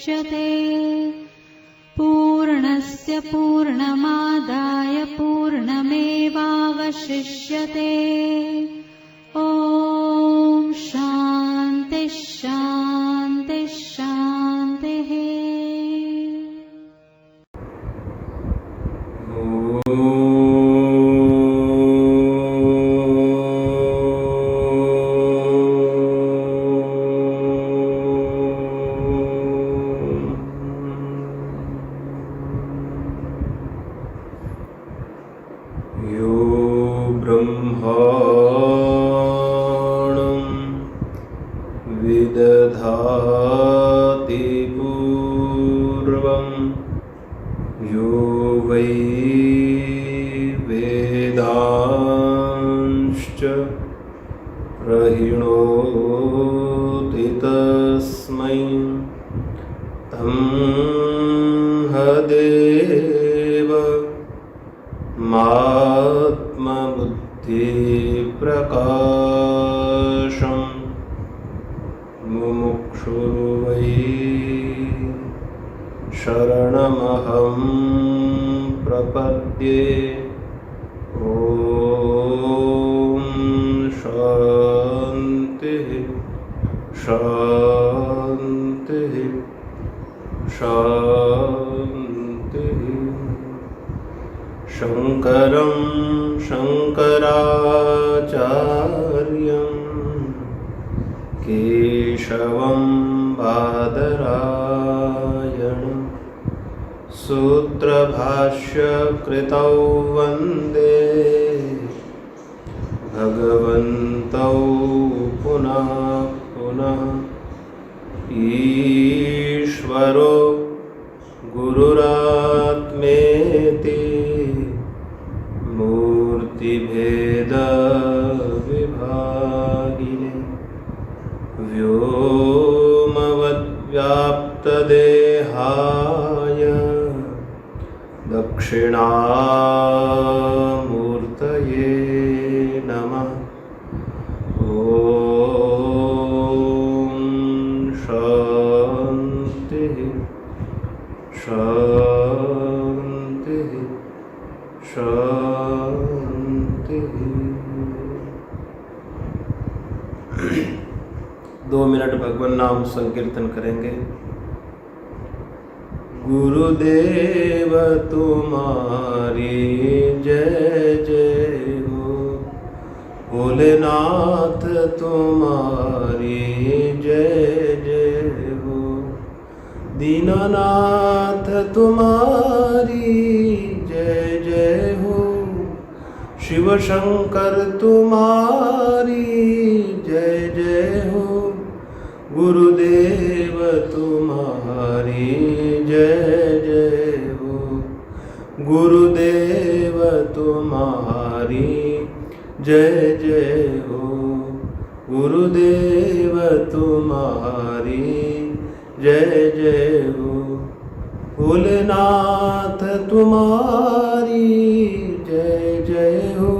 मुच्यते। पूर्णस्य पूर्णमादाय पूर्णमेवावशिष्यते। ॐ शान्ति शान्ति शान्तिः। विदधाति पूर्वं यो वै वेदांश्च प्रहिणोति तस्मै तं हदेव मात्मबुद्धिप्रकाशम् मुमुक्षुर्वै शरणमहं प्रपद्ये। ॐ शान्तिः शान्तिः शान्तिः। शङ्करं शङ्कराचार्यं केशवं बादरायणं सूत्रभाष्यकृतौ वन्दे भगवन्तौ पुनः पुनः। ईश्वरो गुरुरात्मेति मूर्तिभेदविभागिने व्योमवद्व्याप्तदेहाय दक्षिणामूर्तये नमः। ॐ शान्तिः शान्तिः शान्तिः। 2 मिनट भगवान नाम संकीर्तन करेंगे। गुरुदेव तुम्हारी जय जय हो, भोलेनाथ तुम्हारी जय जय हो, दीनानाथ तुम्हारी जय जय हो, शिव शंकर तुम्हारी जय जय हो, गुरुदेव तुम्हारी जय जय हो, गुरुदेव तुम्हारी जय जय हो, गुरुदेव तुम्हारी जय जय हो, भोलेनाथ तुम्हारी जय जय हो,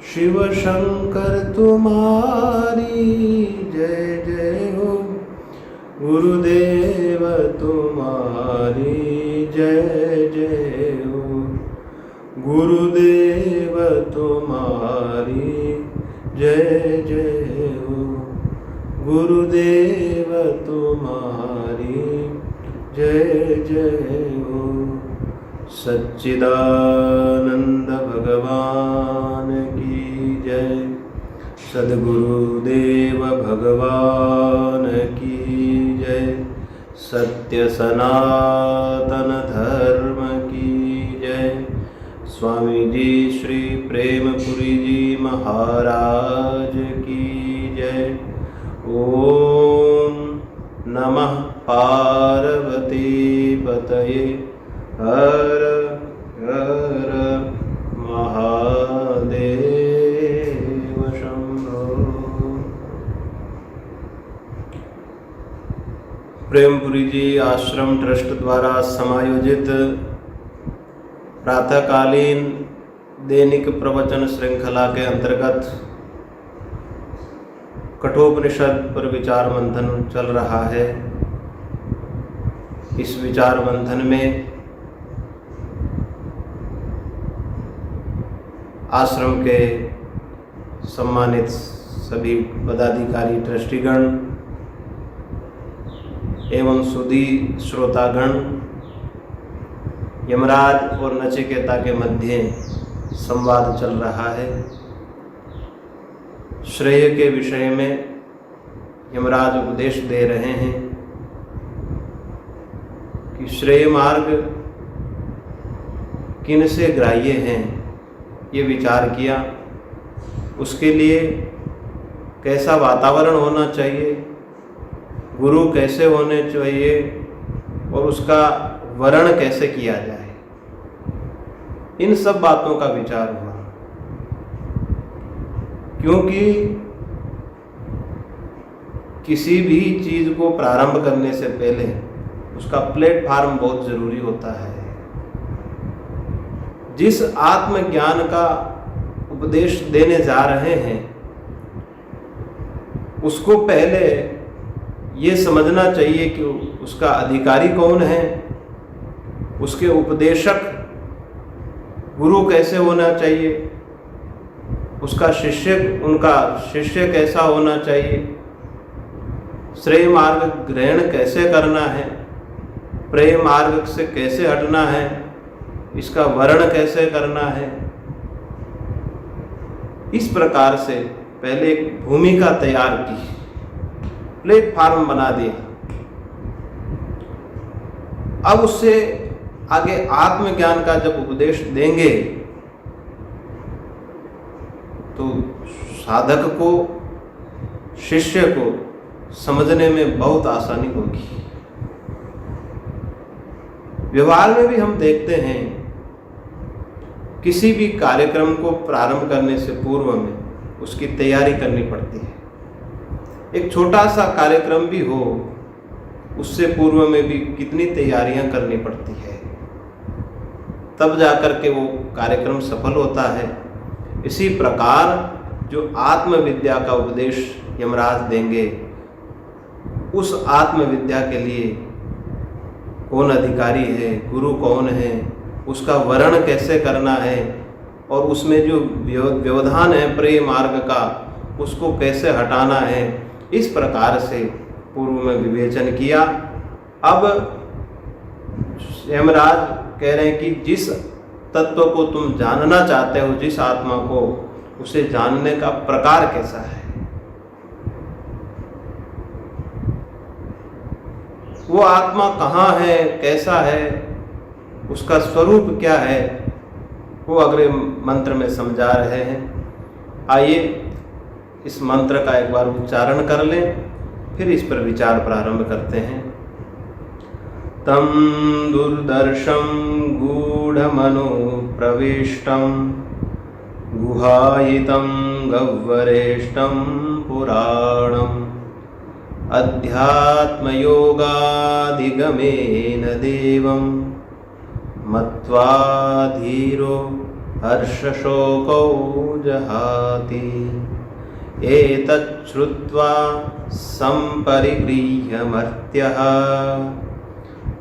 शिव शंकर तुम्हारी जय जय हो, गुरुदेव तुम्हारी जय जय हो, गुरुदेव तुम्हारी जय जय हो, गुरुदेव तुम्हारी जय जय हो। सच्चिदानंद भगवान की जय, सद्गुरुदेव भगवान की जय, सत्य सनातन धर्म की जय, स्वामी जी श्री प्रेमपुरी जी महाराज की जय। ओम नमः पार्वती पतये, हर हर महादेव शंभो। प्रेमपुरी जी आश्रम ट्रस्ट द्वारा समायोजित प्रातःकालीन दैनिक प्रवचन श्रृंखला के अंतर्गत कठोपनिषद पर विचार मंथन चल रहा है। इस विचार मंथन में आश्रम के सम्मानित सभी पदाधिकारी, ट्रस्टीगण एवं सुधी श्रोतागण यमराज और नचिकेता के मध्य संवाद चल रहा है। श्रेय के विषय में यमराज उपदेश दे रहे हैं कि श्रेय मार्ग किन से ग्राह्य हैं, ये विचार किया। उसके लिए कैसा वातावरण होना चाहिए, गुरु कैसे होने चाहिए और उसका वर्ण कैसे किया जाए, इन सब बातों का विचार हुआ। क्योंकि किसी भी चीज को प्रारंभ करने से पहले उसका प्लेटफॉर्म बहुत जरूरी होता है। जिस आत्मज्ञान का उपदेश देने जा रहे हैं उसको पहले ये समझना चाहिए कि उसका अधिकारी कौन है, उसके उपदेशक गुरु कैसे होना चाहिए, उसका उनका शिष्य कैसा होना चाहिए, श्रेय मार्ग ग्रहण कैसे करना है, प्रेय मार्ग से कैसे हटना है, इसका वर्ण कैसे करना है। इस प्रकार से पहले एक भूमिका तैयार की, प्लेटफॉर्म बना दिया। अब उससे आगे आत्मज्ञान का जब उपदेश देंगे तो साधक को, शिष्य को समझने में बहुत आसानी होगी। व्यवहार में भी हम देखते हैं किसी भी कार्यक्रम को प्रारंभ करने से पूर्व में उसकी तैयारी करनी पड़ती है। एक छोटा सा कार्यक्रम भी हो उससे पूर्व में भी कितनी तैयारियां करनी पड़ती है, तब जाकर के वो कार्यक्रम सफल होता है। इसी प्रकार जो आत्मविद्या का उपदेश यमराज देंगे, उस आत्मविद्या के लिए कौन अधिकारी है, गुरु कौन है, उसका वर्ण कैसे करना है और उसमें जो व्यवधान है प्रेय मार्ग का, उसको कैसे हटाना है, इस प्रकार से पूर्व में विवेचन किया। अब यमराज कह रहे हैं कि जिस तत्व को तुम जानना चाहते हो, जिस आत्मा को, उसे जानने का प्रकार कैसा है, वो आत्मा कहाँ है, कैसा है, उसका स्वरूप क्या है, वो अगले मंत्र में समझा रहे हैं। आइए इस मंत्र का एक बार उच्चारण कर लें, फिर इस पर विचार प्रारंभ करते हैं। तं दुर्दर्शं गूढ़मनो प्रविष्टं गुहायितं गह्वरेष्टं पुराणम् अध्यात्मयोगाधिगमेन देवं मत्वा धीरो हर्षशोकौ जहाति। एतच्छ्रुत्वा सम्परिगृह्यमर्त्यः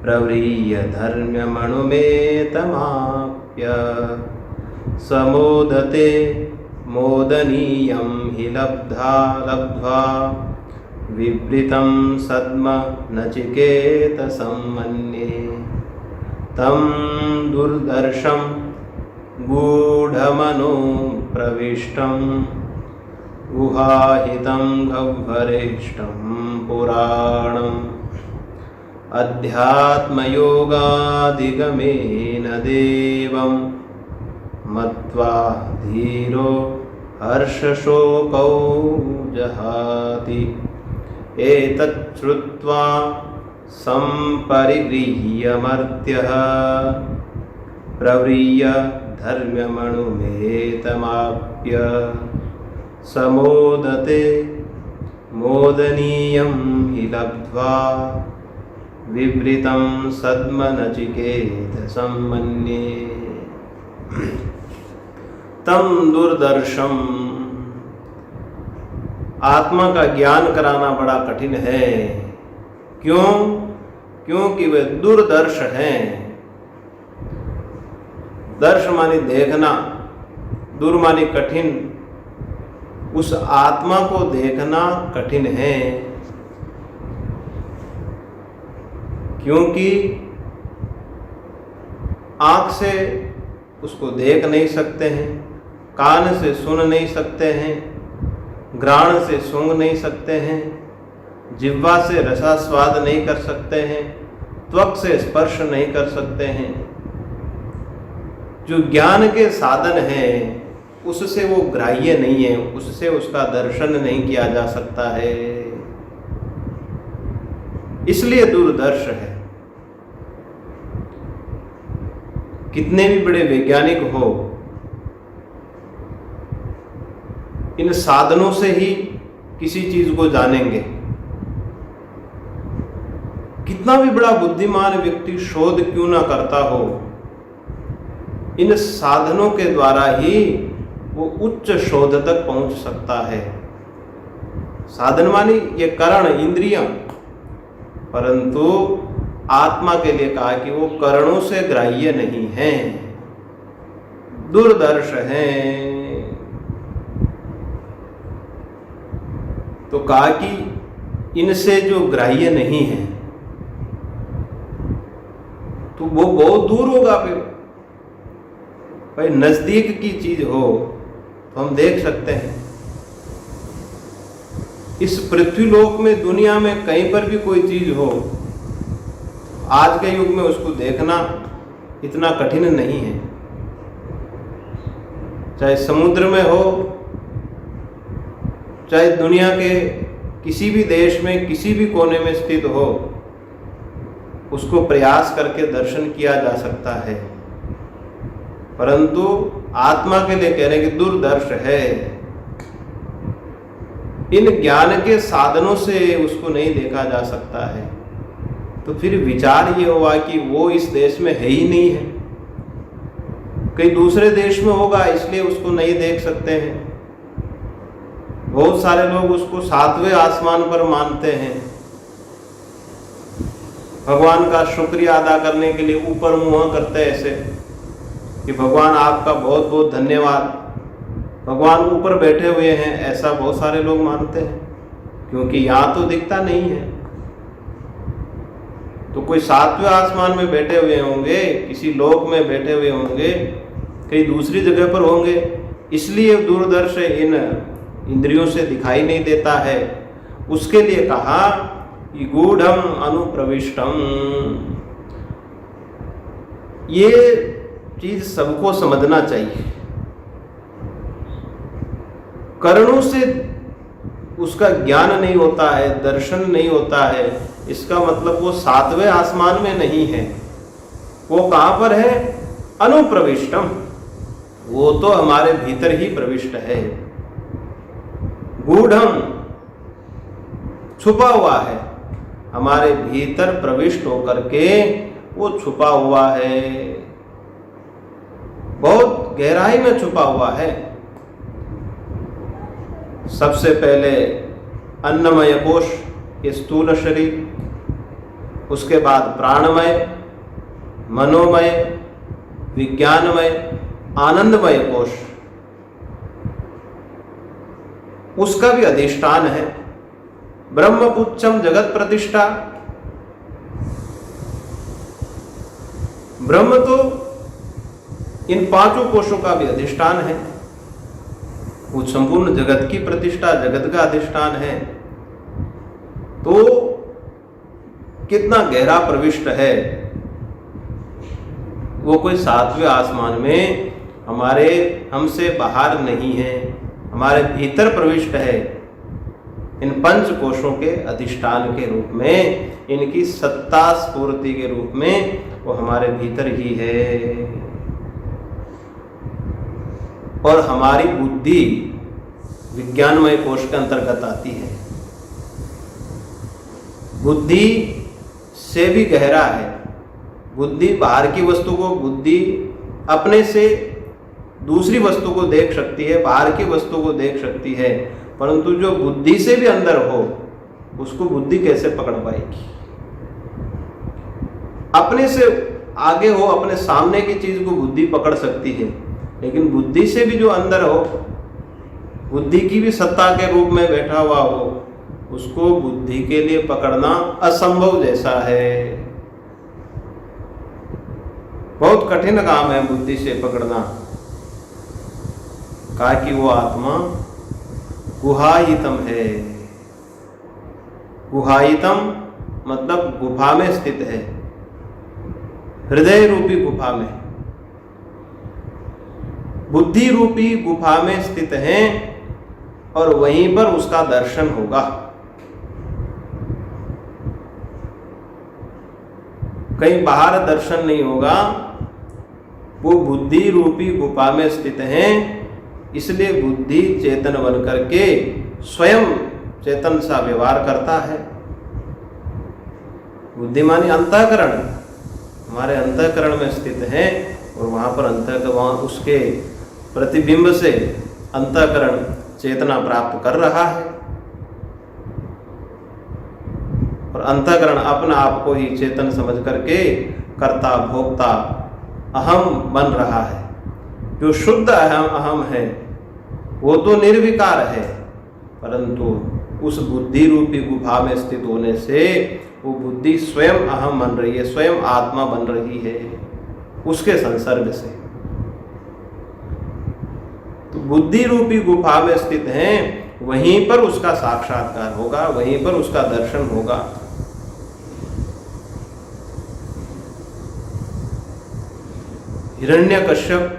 प्रव्रीय धर्म्यमणुमेतमाप्य समोदते मोदनीयं हि लब्ध्वा विवृतं सद्म नचिकेतसं मन्ये। तं दुर्दर्शं गूढ़मनो प्रविष्टं गुहाहितं गह्वरेष्टं पुराणम् अध्यात्मयोगाधिगमेन देवं मत्वा धीरो हर्षशोकौ जहाति। एतच्छ्रुत्वा सम्परिगृह्यमर्त्यः प्रव्रीय धर्म्यमणुमेतमाप्य समोदते मोदनीयं हि लब्ध्वा विवृतं सद्म नचिकेतसं मन्ये। तं दुर्दर्शम, आत्मा का ज्ञान कराना बड़ा कठिन है। क्यों? क्योंकि वे दूरदर्श हैं। दर्श मानी देखना, दूर मानी कठिन। उस आत्मा को देखना कठिन है, क्योंकि आंख से उसको देख नहीं सकते हैं, कान से सुन नहीं सकते हैं, घ्राण से सूंघ नहीं सकते हैं, जिह्वा से रसास्वाद नहीं कर सकते हैं, त्वक से स्पर्श नहीं कर सकते हैं। जो ज्ञान के साधन हैं उससे वो ग्राह्य नहीं है, उससे उसका दर्शन नहीं किया जा सकता है, इसलिए दूरदर्श है। कितने भी बड़े वैज्ञानिक हो, इन साधनों से ही किसी चीज को जानेंगे। कितना भी बड़ा बुद्धिमान व्यक्ति शोध क्यों ना करता हो, इन साधनों के द्वारा ही वो उच्च शोध तक पहुंच सकता है। साधन मानी ये करण, इंद्रियां, परंतु आत्मा के लिए कहा कि वो करणों से ग्राह्य नहीं है, दूरदर्श हैं। तो कहा कि इनसे जो ग्राह्य नहीं है तो वो बहुत दूर होगा। फिर भाई नजदीक की चीज हो तो हम देख सकते हैं। इस पृथ्वीलोक में, दुनिया में कहीं पर भी कोई चीज हो, आज के युग में उसको देखना इतना कठिन नहीं है। चाहे समुद्र में हो, चाहे दुनिया के किसी भी देश में, किसी भी कोने में स्थित हो, उसको प्रयास करके दर्शन किया जा सकता है। परंतु आत्मा के लिए कह रहे हैं कि दूरदर्श है। इन ज्ञान के साधनों से उसको नहीं देखा जा सकता है। तो फिर विचार ये हुआ कि वो इस देश में है ही नहीं है, कहीं दूसरे देश में होगा, इसलिए उसको नहीं देख सकते हैं। बहुत सारे लोग उसको 7वें आसमान पर मानते हैं। भगवान का शुक्रिया अदा करने के लिए ऊपर मुंह करते हैं ऐसे कि भगवान आपका बहुत बहुत धन्यवाद, भगवान ऊपर बैठे हुए हैं, ऐसा बहुत सारे लोग मानते हैं, क्योंकि यहाँ तो दिखता नहीं है। तो कोई 7वें आसमान में बैठे हुए होंगे, किसी लोक में बैठे हुए होंगे, कहीं दूसरी जगह पर होंगे, इसलिए दूरदर्श इन इंद्रियों से दिखाई नहीं देता है। उसके लिए कहा कि गूढ़म अनुप्रविष्टम। ये चीज सबको समझना चाहिए। कर्णों से उसका ज्ञान नहीं होता है, दर्शन नहीं होता है, इसका मतलब वो 7वें आसमान में नहीं है। वो कहां पर है? अनुप्रविष्टम, वो तो हमारे भीतर ही प्रविष्ट है। गूढ़म, छुपा हुआ है, हमारे भीतर प्रविष्ट होकर के वो छुपा हुआ है, बहुत गहराई में छुपा हुआ है। सबसे पहले अन्नमय कोश, ये स्थूल शरीर, उसके बाद प्राणमय, मनोमय, विज्ञानमय, आनंदमय कोश, उसका भी अधिष्ठान है। ब्रह्मपुच्छम जगत प्रतिष्ठा, ब्रह्म तो इन 5 कोशों का भी अधिष्ठान है। वो संपूर्ण जगत की प्रतिष्ठा, जगत का अधिष्ठान है। तो कितना गहरा प्रविष्ट है वो। कोई 7वें आसमान में हमसे बाहर नहीं है, हमारे भीतर प्रविष्ट है। इन 5 कोशों के अधिष्ठान के रूप में, इनकी सत्ता स्फूर्ति के रूप में वो हमारे भीतर ही है। और हमारी बुद्धि विज्ञानमय कोश के अंतर्गत आती है। बुद्धि से भी गहरा है। बुद्धि बाहर की वस्तु को, बुद्धि अपने से दूसरी वस्तु को देख सकती है, बाहर की वस्तु को देख सकती है, परंतु जो बुद्धि से भी अंदर हो उसको बुद्धि कैसे पकड़ पाएगी? अपने से आगे हो, अपने सामने की चीज को बुद्धि पकड़ सकती है, लेकिन बुद्धि से भी जो अंदर हो, बुद्धि की भी सत्ता के रूप में बैठा हुआ हो, उसको बुद्धि के लिए पकड़ना असंभव जैसा है। बहुत कठिन काम है बुद्धि से पकड़ना। कहा कि वो आत्मा गुहायितम है। गुहायितम मतलब गुफा में स्थित है, हृदय रूपी गुफा में, बुद्धि रूपी गुफा में स्थित है, और वहीं पर उसका दर्शन होगा। कहीं बाहर दर्शन नहीं होगा, वो बुद्धि रूपी गुफा में स्थित है। इसलिए बुद्धि चेतन बन करके स्वयं चेतन सा व्यवहार करता है। बुद्धि मानी अंतःकरण, हमारे अंतःकरण में स्थित है, और वहां पर वहां उसके प्रतिबिंब से अंतःकरण चेतना प्राप्त कर रहा है, और अंतःकरण अपना आप को ही चेतन समझ करके कर्ता भोक्ता अहम बन रहा है। जो शुद्ध अहम है वो तो निर्विकार है, परंतु उस बुद्धि रूपी गुफा में स्थित होने से वो बुद्धि स्वयं अहम बन रही है, स्वयं आत्मा बन रही है उसके संसर्ग से। तो बुद्धि रूपी गुफा में स्थित है, वहीं पर उसका साक्षात्कार होगा, वहीं पर उसका दर्शन होगा। हिरण्यकश्यप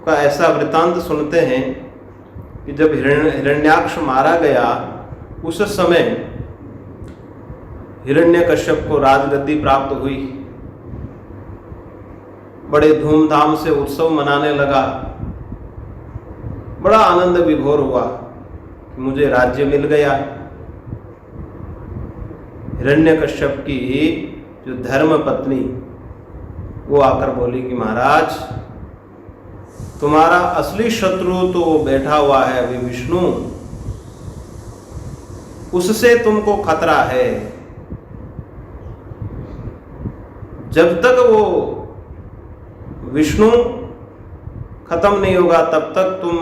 का ऐसा वृतांत सुनते हैं कि जब हिरण्याक्ष मारा गया, उस समय हिरण्यकश्यप को राजगद्दी प्राप्त हुई। बड़े धूमधाम से उत्सव मनाने लगा, बड़ा आनंद विभोर हुआ कि मुझे राज्य मिल गया। हिरण्यकश्यप की जो धर्म पत्नी वो आकर बोली कि महाराज, तुम्हारा असली शत्रु तो बैठा हुआ है अभी विष्णु, उससे तुमको खतरा है। जब तक वो विष्णु खत्म नहीं होगा तब तक तुम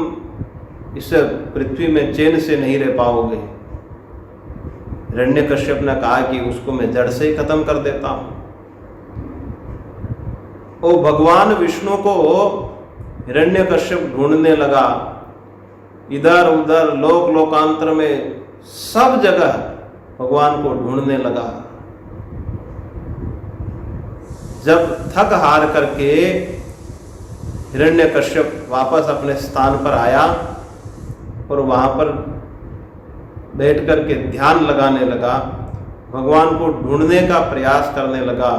इस पृथ्वी में चैन से नहीं रह पाओगे। हिरण्यकश्यप ने कहा कि उसको मैं जड़ से ही खत्म कर देता हूं। वो भगवान विष्णु को हिरण्यकश्यप ढूंढने लगा, इधर उधर लोक लोकांतर में सब जगह भगवान को ढूंढने लगा। जब थक हार करके हिरण्यकश्यप वापस अपने स्थान पर आया और वहां पर बैठ करके ध्यान लगाने लगा, भगवान को ढूंढने का प्रयास करने लगा,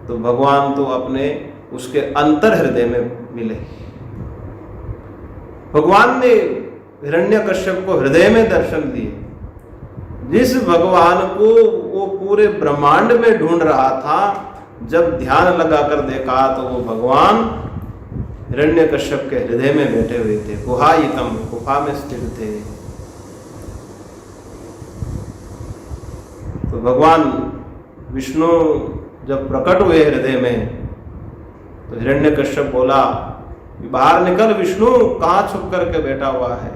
तो भगवान तो अपने उसके अंतर हृदय में मिले। भगवान ने हिरण्यकश्यप को हृदय में दर्शन दिए। जिस भगवान को वो पूरे ब्रह्मांड में ढूंढ रहा था, जब ध्यान लगाकर देखा तो वो भगवान हिरण्यकश्यप के हृदय में बैठे हुए थे, गुहायितम, गुफा में स्थित थे। तो भगवान विष्णु जब प्रकट हुए हृदय में, तो हिरण्यकश्यप बोला, बाहर निकल विष्णु, कहाँ छुप करके बैठा हुआ है।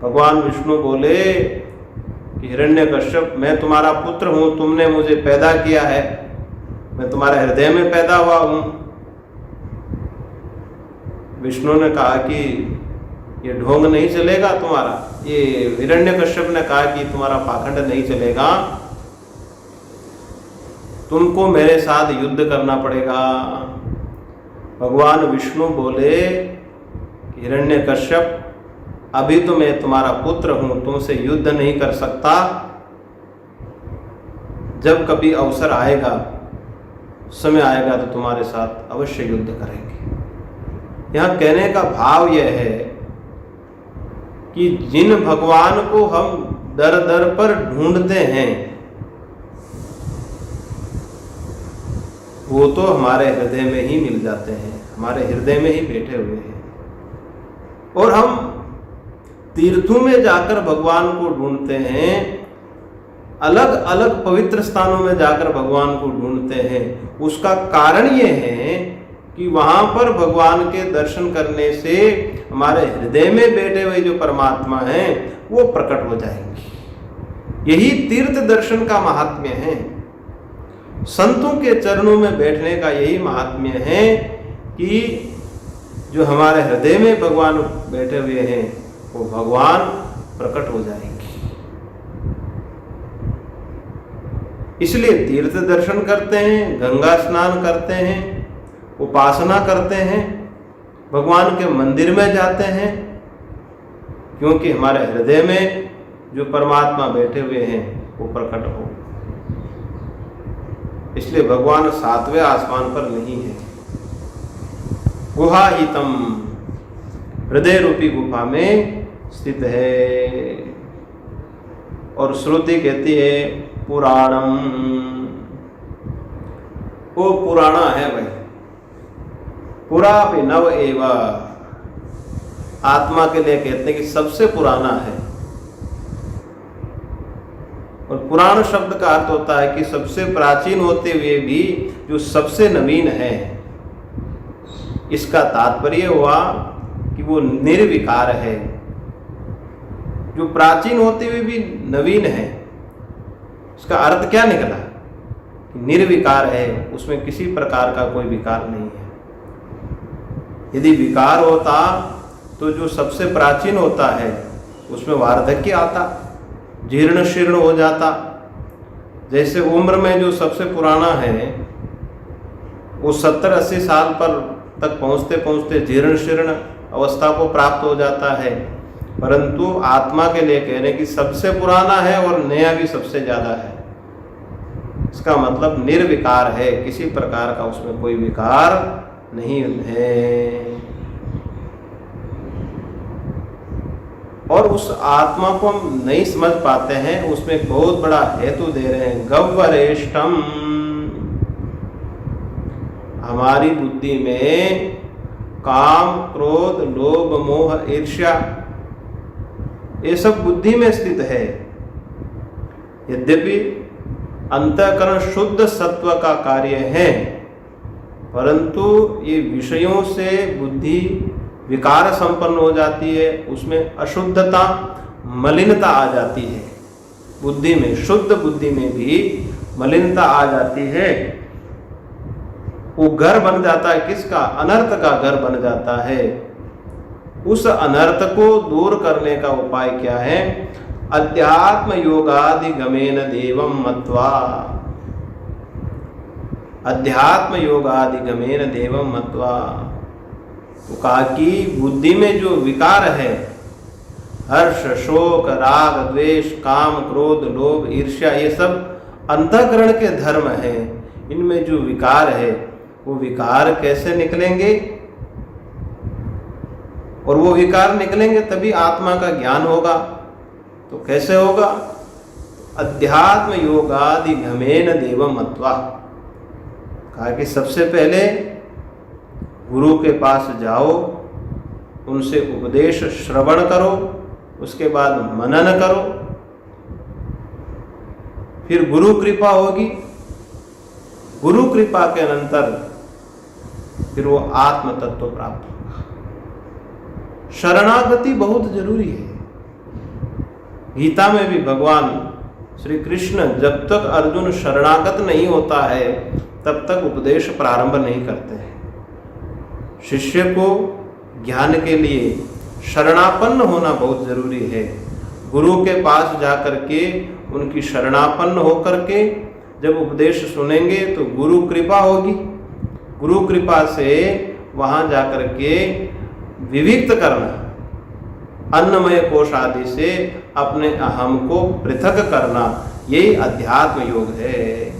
भगवान विष्णु बोले कि हिरण्यकश्यप, मैं तुम्हारा पुत्र हूं, तुमने मुझे पैदा किया है, मैं तुम्हारे हृदय में पैदा हुआ हूं। विष्णु ने कहा कि ये ढोंग नहीं चलेगा तुम्हारा। ये हिरण्यकश्यप ने कहा कि तुम्हारा पाखंड नहीं चलेगा, तुमको मेरे साथ युद्ध करना पड़ेगा। भगवान विष्णु बोले कि हिरण्यकश्यप, अभी तो मैं तुम्हारा पुत्र हूं, तुमसे युद्ध नहीं कर सकता। जब कभी अवसर आएगा, समय आएगा तो तुम्हारे साथ अवश्य युद्ध करेंगे। यहां कहने का भाव यह है कि जिन भगवान को हम दर दर पर ढूंढते हैं, वो तो हमारे हृदय में ही मिल जाते हैं, हमारे हृदय में ही बैठे हुए हैं। और हम तीर्थों में जाकर भगवान को ढूंढते हैं, अलग अलग पवित्र स्थानों में जाकर भगवान को ढूंढते हैं, उसका कारण ये है कि वहां पर भगवान के दर्शन करने से हमारे हृदय में बैठे हुए जो परमात्मा हैं वो प्रकट हो जाएंगे। यही तीर्थ दर्शन का महात्म्य है, संतों के चरणों में बैठने का यही महात्म्य है कि जो हमारे हृदय में भगवान बैठे हुए हैं वो भगवान प्रकट हो जाएंगे। इसलिए तीर्थ दर्शन करते हैं, गंगा स्नान करते हैं, उपासना करते हैं, भगवान के मंदिर में जाते हैं, क्योंकि हमारे हृदय में जो परमात्मा बैठे हुए हैं वो प्रकट हो। इसलिए भगवान 7वें आसमान पर नहीं है, गुहाहितम हृदय रूपी गुफा में स्थित है। और श्रुति कहती है पुराणम, वो पुराना है भाई, पुरा नव एव, आत्मा के लिए कहते हैं कि सबसे पुराना है। और पुराण शब्द का अर्थ होता है कि सबसे प्राचीन होते हुए भी जो सबसे नवीन है। इसका तात्पर्य हुआ कि वो निर्विकार है, जो प्राचीन होते हुए भी नवीन है। इसका अर्थ क्या निकला? निर्विकार है, उसमें किसी प्रकार का कोई विकार नहीं है। यदि विकार होता तो जो सबसे प्राचीन होता है उसमें वार्धक्य आता, जीर्ण शीर्ण हो जाता। जैसे उम्र में जो सबसे पुराना है वो 70-80 साल पर तक पहुँचते पहुँचते जीर्ण शीर्ण अवस्था को प्राप्त हो जाता है, परंतु आत्मा के लिए कह रहे हैं कि सबसे पुराना है और नया भी सबसे ज़्यादा है। इसका मतलब निर्विकार है, किसी प्रकार का उसमें कोई विकार नहीं है। और उस आत्मा को हम नहीं समझ पाते हैं, उसमें एक बहुत बड़ा हेतु दे रहे हैं, गव्वरेष्टम। हमारी बुद्धि में काम, क्रोध, लोभ, मोह, ईर्ष्या ये सब बुद्धि में स्थित है। यद्यपि अंतःकरण शुद्ध सत्व का कार्य है, परंतु ये विषयों से बुद्धि विकार संपन्न हो जाती है, उसमें अशुद्धता, मलिनता आ जाती है। बुद्धि में, शुद्ध बुद्धि में भी मलिनता आ जाती है। वो घर बन जाता है किसका? अनर्थ का घर बन जाता है। उस अनर्थ को दूर करने का उपाय क्या है? अध्यात्म योगादिगमेन देवम मत्वा, अध्यात्म योगादिगमेन देवम मत्वा। तो कहा कि बुद्धि में जो विकार है, हर्ष, शोक, राग, द्वेष, काम, क्रोध, लोभ, ईर्ष्या, ये सब अंतःकरण के धर्म हैं। इनमें जो विकार है वो विकार कैसे निकलेंगे? और वो विकार निकलेंगे तभी आत्मा का ज्ञान होगा। तो कैसे होगा? अध्यात्म योगादिगमेन देवम मत्वा। कहा कि सबसे पहले गुरु के पास जाओ, उनसे उपदेश श्रवण करो, उसके बाद मनन करो, फिर गुरु कृपा होगी। गुरु कृपा के अनंतर फिर वो आत्म तत्व प्राप्त होगा। शरणागति बहुत जरूरी है। गीता में भी भगवान श्री कृष्ण जब तक अर्जुन शरणागत नहीं होता है तब तक उपदेश प्रारंभ नहीं करते हैं। शिष्य को ज्ञान के लिए शरणापन्न होना बहुत जरूरी है। गुरु के पास जाकर के उनकी शरणापन्न होकर के जब उपदेश सुनेंगे तो गुरु कृपा होगी। गुरु कृपा से वहाँ जाकर के विविक्त करना, अन्नमय कोश आदि से अपने अहम को पृथक करना, यही अध्यात्म योग है।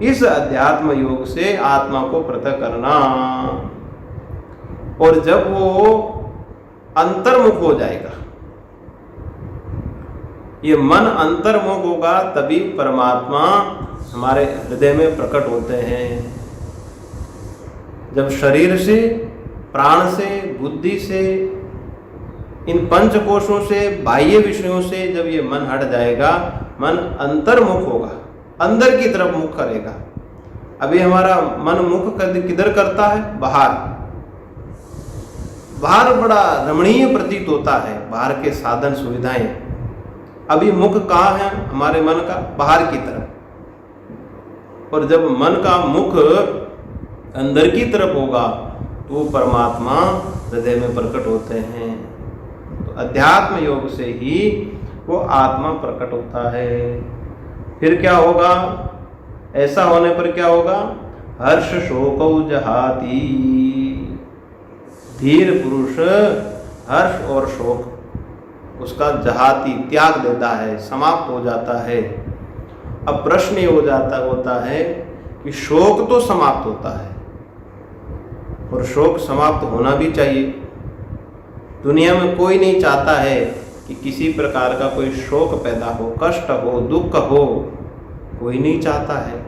इस अध्यात्म योग से आत्मा को पृथक करना। और जब वो अंतर्मुख हो जाएगा, ये मन अंतर्मुख होगा, तभी परमात्मा हमारे हृदय में प्रकट होते हैं। जब शरीर से, प्राण से, बुद्धि से, इन पंच कोशों से, बाह्य विषयों से जब ये मन हट जाएगा मन अंतर्मुख होगा, अंदर की तरफ मुख करेगा। अभी हमारा मन मुख किधर करता है? बाहर। बाहर बड़ा रमणीय प्रतीत होता है, बाहर के साधन सुविधाएं। अभी मुख कहाँ है हमारे मन का? बाहर की तरफ। और जब मन का मुख अंदर की तरफ होगा तो वो परमात्मा हृदय में प्रकट होते हैं। तो अध्यात्म योग से ही वो आत्मा प्रकट होता है। फिर क्या होगा? ऐसा होने पर क्या होगा? हर्ष शोकौ जहाति। धीर पुरुष हर्ष और शोक उसका जहाती त्याग देता है, समाप्त हो जाता है। अब प्रश्न ये होता है कि शोक तो समाप्त होता है और शोक समाप्त होना भी चाहिए। दुनिया में कोई नहीं चाहता है कि किसी प्रकार का कोई शोक पैदा हो, कष्ट हो, दुख हो, कोई नहीं चाहता है।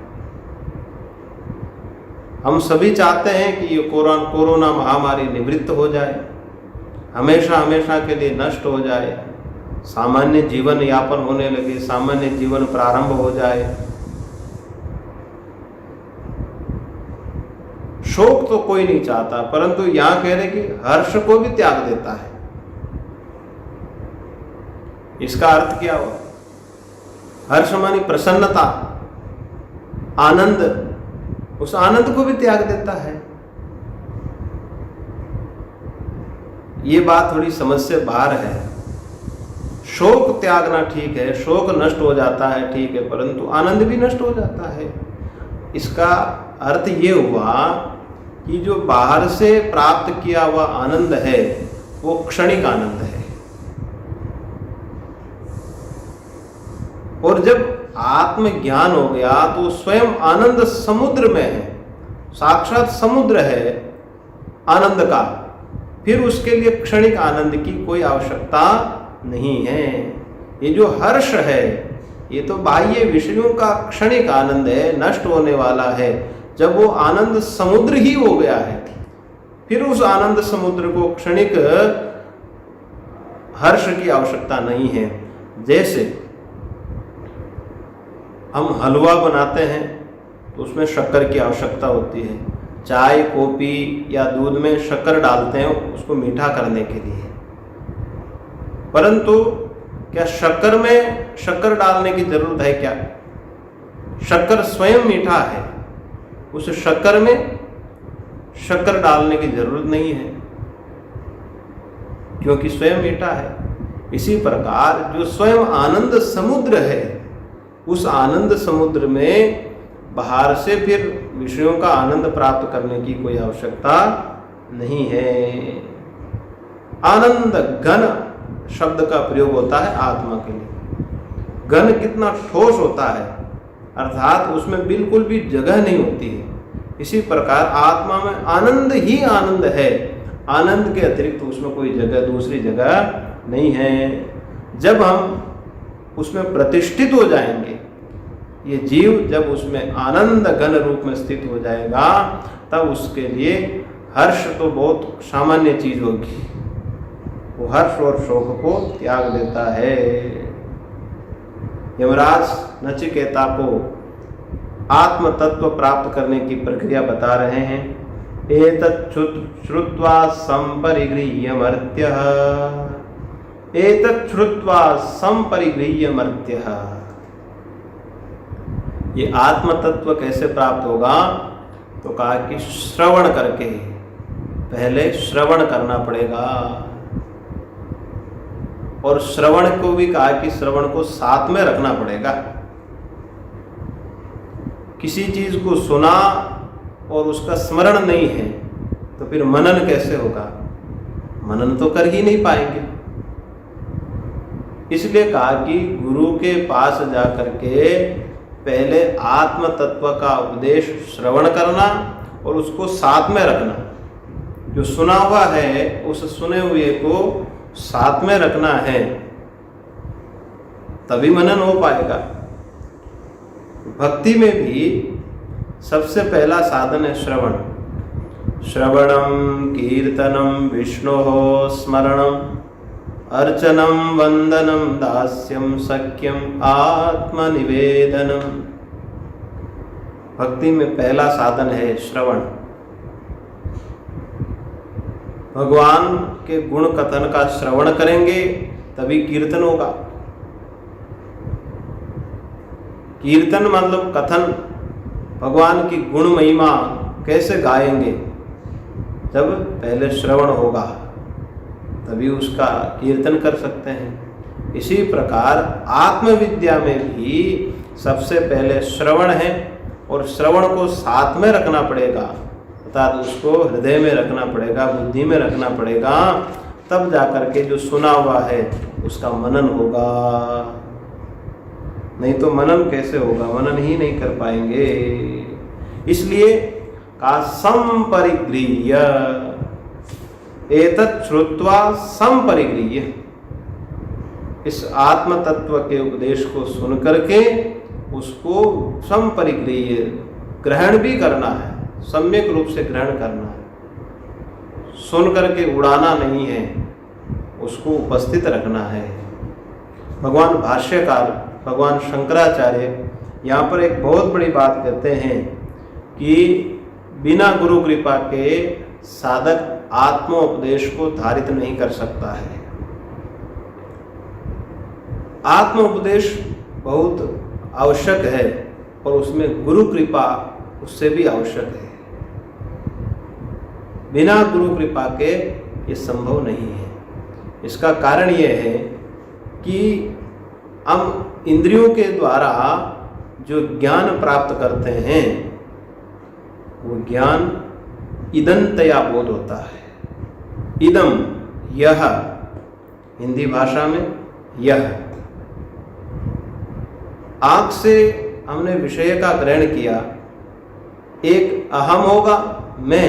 हम सभी चाहते हैं कि ये कोरोना महामारी निवृत्त हो जाए, हमेशा हमेशा के लिए नष्ट हो जाए, सामान्य जीवन यापन होने लगे, सामान्य जीवन प्रारंभ हो जाए। शोक तो कोई नहीं चाहता, परंतु यहां कह रहे कि हर्ष को भी त्याग देता है। इसका अर्थ क्या हुआ? हर्ष मानी प्रसन्नता, आनंद, उस आनंद को भी त्याग देता है। ये बात थोड़ी समझ से बाहर है। शोक त्यागना ठीक है, शोक नष्ट हो जाता है ठीक है, परंतु आनंद भी नष्ट हो जाता है। इसका अर्थ ये हुआ कि जो बाहर से प्राप्त किया हुआ आनंद है वो क्षणिक आनंद है, और जब आत्मज्ञान हो गया तो स्वयं आनंद समुद्र में है, साक्षात समुद्र है आनंद का। फिर उसके लिए क्षणिक आनंद की कोई आवश्यकता नहीं है। ये जो हर्ष है ये तो बाह्य विषयों का क्षणिक आनंद है, नष्ट होने वाला है। जब वो आनंद समुद्र ही हो गया है, फिर उस आनंद समुद्र को क्षणिक हर्ष की आवश्यकता नहीं है। जैसे हम हलवा बनाते हैं तो उसमें शक्कर की आवश्यकता होती है। चाय, कॉफी या दूध में शक्कर डालते हैं उसको मीठा करने के लिए, परंतु क्या शक्कर में शक्कर डालने की जरूरत है क्या? शक्कर स्वयं मीठा है, उस शक्कर में शक्कर डालने की जरूरत नहीं है क्योंकि स्वयं मीठा है। इसी प्रकार जो स्वयं आनंद समुद्र है, उस आनंद समुद्र में बाहर से फिर विषयों का आनंद प्राप्त करने की कोई आवश्यकता नहीं है। आनंद घन शब्द का प्रयोग होता है आत्मा के लिए। घन कितना ठोस होता है, अर्थात उसमें बिल्कुल भी जगह नहीं होती है। इसी प्रकार आत्मा में आनंद ही आनंद है, आनंद के अतिरिक्त उसमें कोई जगह, दूसरी जगह नहीं है। जब हम उसमें प्रतिष्ठित हो जाएंगे, ये जीव जब उसमें आनंद घन रूप में स्थित हो जाएगा, तब उसके लिए हर्ष तो बहुत सामान्य चीज होगी। वो हर्ष और शोक को त्याग देता है। यमराज नचिकेता को आत्म तत्व प्राप्त करने की प्रक्रिया बता रहे हैं। एतत् श्रुत्वा संपरिगृह्य मर्त्यः, एतत् श्रुत्वा संपरिगृह्य मर्त्यः। ये आत्म तत्व कैसे प्राप्त होगा? तो कहा कि श्रवण करके, पहले श्रवण करना पड़ेगा। और श्रवण को भी कहा कि श्रवण को साथ में रखना पड़ेगा। किसी चीज को सुना और उसका स्मरण नहीं है तो फिर मनन कैसे होगा? मनन तो कर ही नहीं पाएंगे। इसलिए कहा कि गुरु के पास जाकर के पहले आत्म तत्व का उपदेश श्रवण करना और उसको साथ में रखना। जो सुना हुआ है उस सुने हुए को साथ में रखना है, तभी मनन हो पाएगा। भक्ति में भी सबसे पहला साधन है श्रवण। श्रवणम कीर्तनम विष्णोः स्मरणम अर्चनम वंदनम दास्यम सख्यम आत्मनिवेदनम। भक्ति में पहला साधन है श्रवण। भगवान के गुण कथन का श्रवण करेंगे तभी कीर्तन होगा। कीर्तन मतलब कथन, भगवान की गुण महिमा कैसे गाएंगे, जब पहले श्रवण होगा तभी उसका कीर्तन कर सकते हैं। इसी प्रकार आत्मविद्या में भी सबसे पहले श्रवण है, और श्रवण को साथ में रखना पड़ेगा, अर्थात उसको हृदय में रखना पड़ेगा, बुद्धि में रखना पड़ेगा, तब जाकर के जो सुना हुआ है उसका मनन होगा। नहीं तो मनन कैसे होगा, मनन ही नहीं कर पाएंगे। इसलिए का संपरिगृह्य, एतत् श्रुत्वा संपरिगृह्य, इस आत्म तत्व के उपदेश को सुन करके उसको संपरिगृह्य ग्रहण भी करना है, सम्यक रूप से ग्रहण करना है। सुन करके उड़ाना नहीं है, उसको उपस्थित रखना है। भगवान भाष्यकार भगवान शंकराचार्य यहाँ पर एक बहुत बड़ी बात कहते हैं कि बिना गुरु कृपा के साधक आत्मोपदेश को धारित नहीं कर सकता है। आत्मोपदेश बहुत आवश्यक है, और उसमें गुरु कृपा उससे भी आवश्यक है। बिना गुरु कृपा के ये संभव नहीं है। इसका कारण ये है कि हम इंद्रियों के द्वारा जो ज्ञान प्राप्त करते हैं वो ज्ञान इदंतया बोध होता है। इदम, यह, हिंदी भाषा में यह। आँख से हमने विषय का ग्रहण किया, एक अहम होगा, मैं,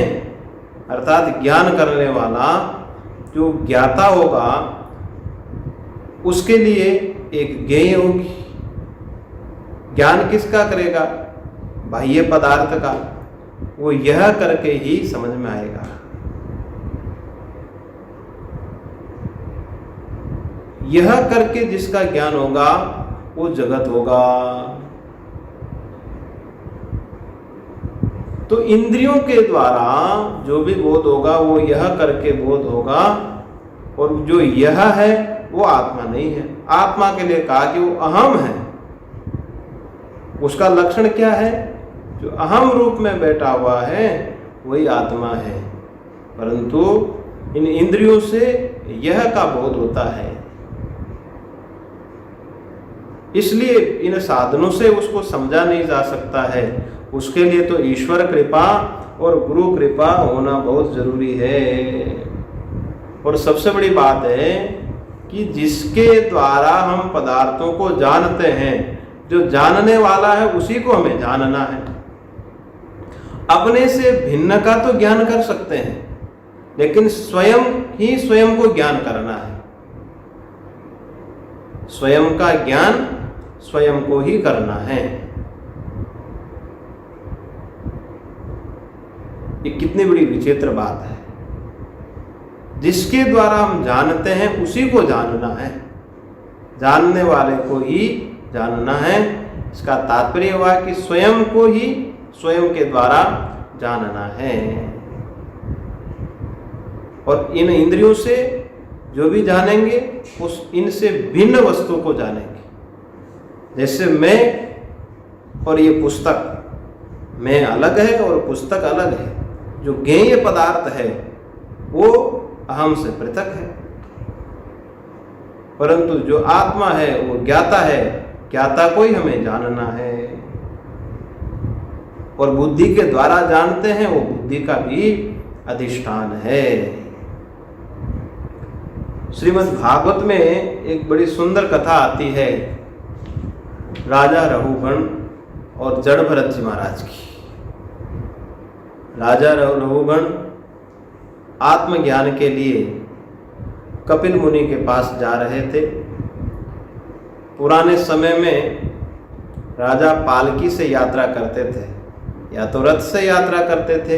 अर्थात ज्ञान करने वाला जो ज्ञाता होगा, उसके लिए एक ज्ञेय होगी। ज्ञान किसका करेगा? बाह्य पदार्थ का। वो यह करके ही समझ में आएगा। यह करके जिसका ज्ञान होगा वो जगत होगा। तो इंद्रियों के द्वारा जो भी बोध होगा वो यह करके बोध होगा, और जो यह है वो आत्मा नहीं है। आत्मा के लिए कहा कि वो अहम है। उसका लक्षण क्या है? जो अहम रूप में बैठा हुआ है वही आत्मा है, परंतु इन इंद्रियों से यह का बोध होता है। इसलिए इन साधनों से उसको समझा नहीं जा सकता है। उसके लिए तो ईश्वर कृपा और गुरु कृपा होना बहुत जरूरी है। और सबसे बड़ी बात है कि जिसके द्वारा हम पदार्थों को जानते हैं, जो जानने वाला है उसी को हमें जानना है। अपने से भिन्न का तो ज्ञान कर सकते हैं, लेकिन स्वयं ही स्वयं को ज्ञान करना है। स्वयं का ज्ञान स्वयं को ही करना है। ये कितनी बड़ी विचित्र बात है। जिसके द्वारा हम जानते हैं उसी को जानना है, जानने वाले को ही जानना है। इसका तात्पर्य हुआ कि स्वयं को ही स्वयं के द्वारा जानना है। और इन इंद्रियों से जो भी जानेंगे उस इनसे भिन्न वस्तु को जानेंगे। जैसे मैं और ये पुस्तक, मैं अलग है और पुस्तक अलग है। जो ज्ञेय पदार्थ है वो अहम से पृथक है, परंतु जो आत्मा है वो ज्ञाता है। ज्ञाता को ही हमें जानना है, और बुद्धि के द्वारा जानते हैं, वो बुद्धि का भी अधिष्ठान है। श्रीमद् भागवत में एक बड़ी सुंदर कथा आती है राजा रघुगण और जड़ भरत जी महाराज की। राजा रघुगण आत्मज्ञान के लिए कपिल मुनि के पास जा रहे थे। पुराने समय में राजा पालकी से यात्रा करते थे, या तो रथ से यात्रा करते थे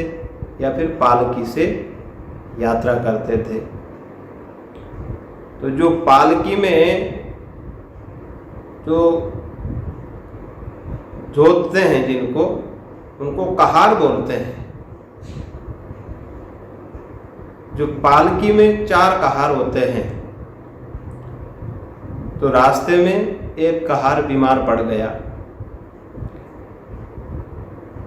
या फिर पालकी से यात्रा करते थे। तो जो पालकी में जो जोतते हैं जिनको, उनको कहार बोलते हैं। जो पालकी में 4 कहार होते हैं, तो रास्ते में एक कहार बीमार पड़ गया।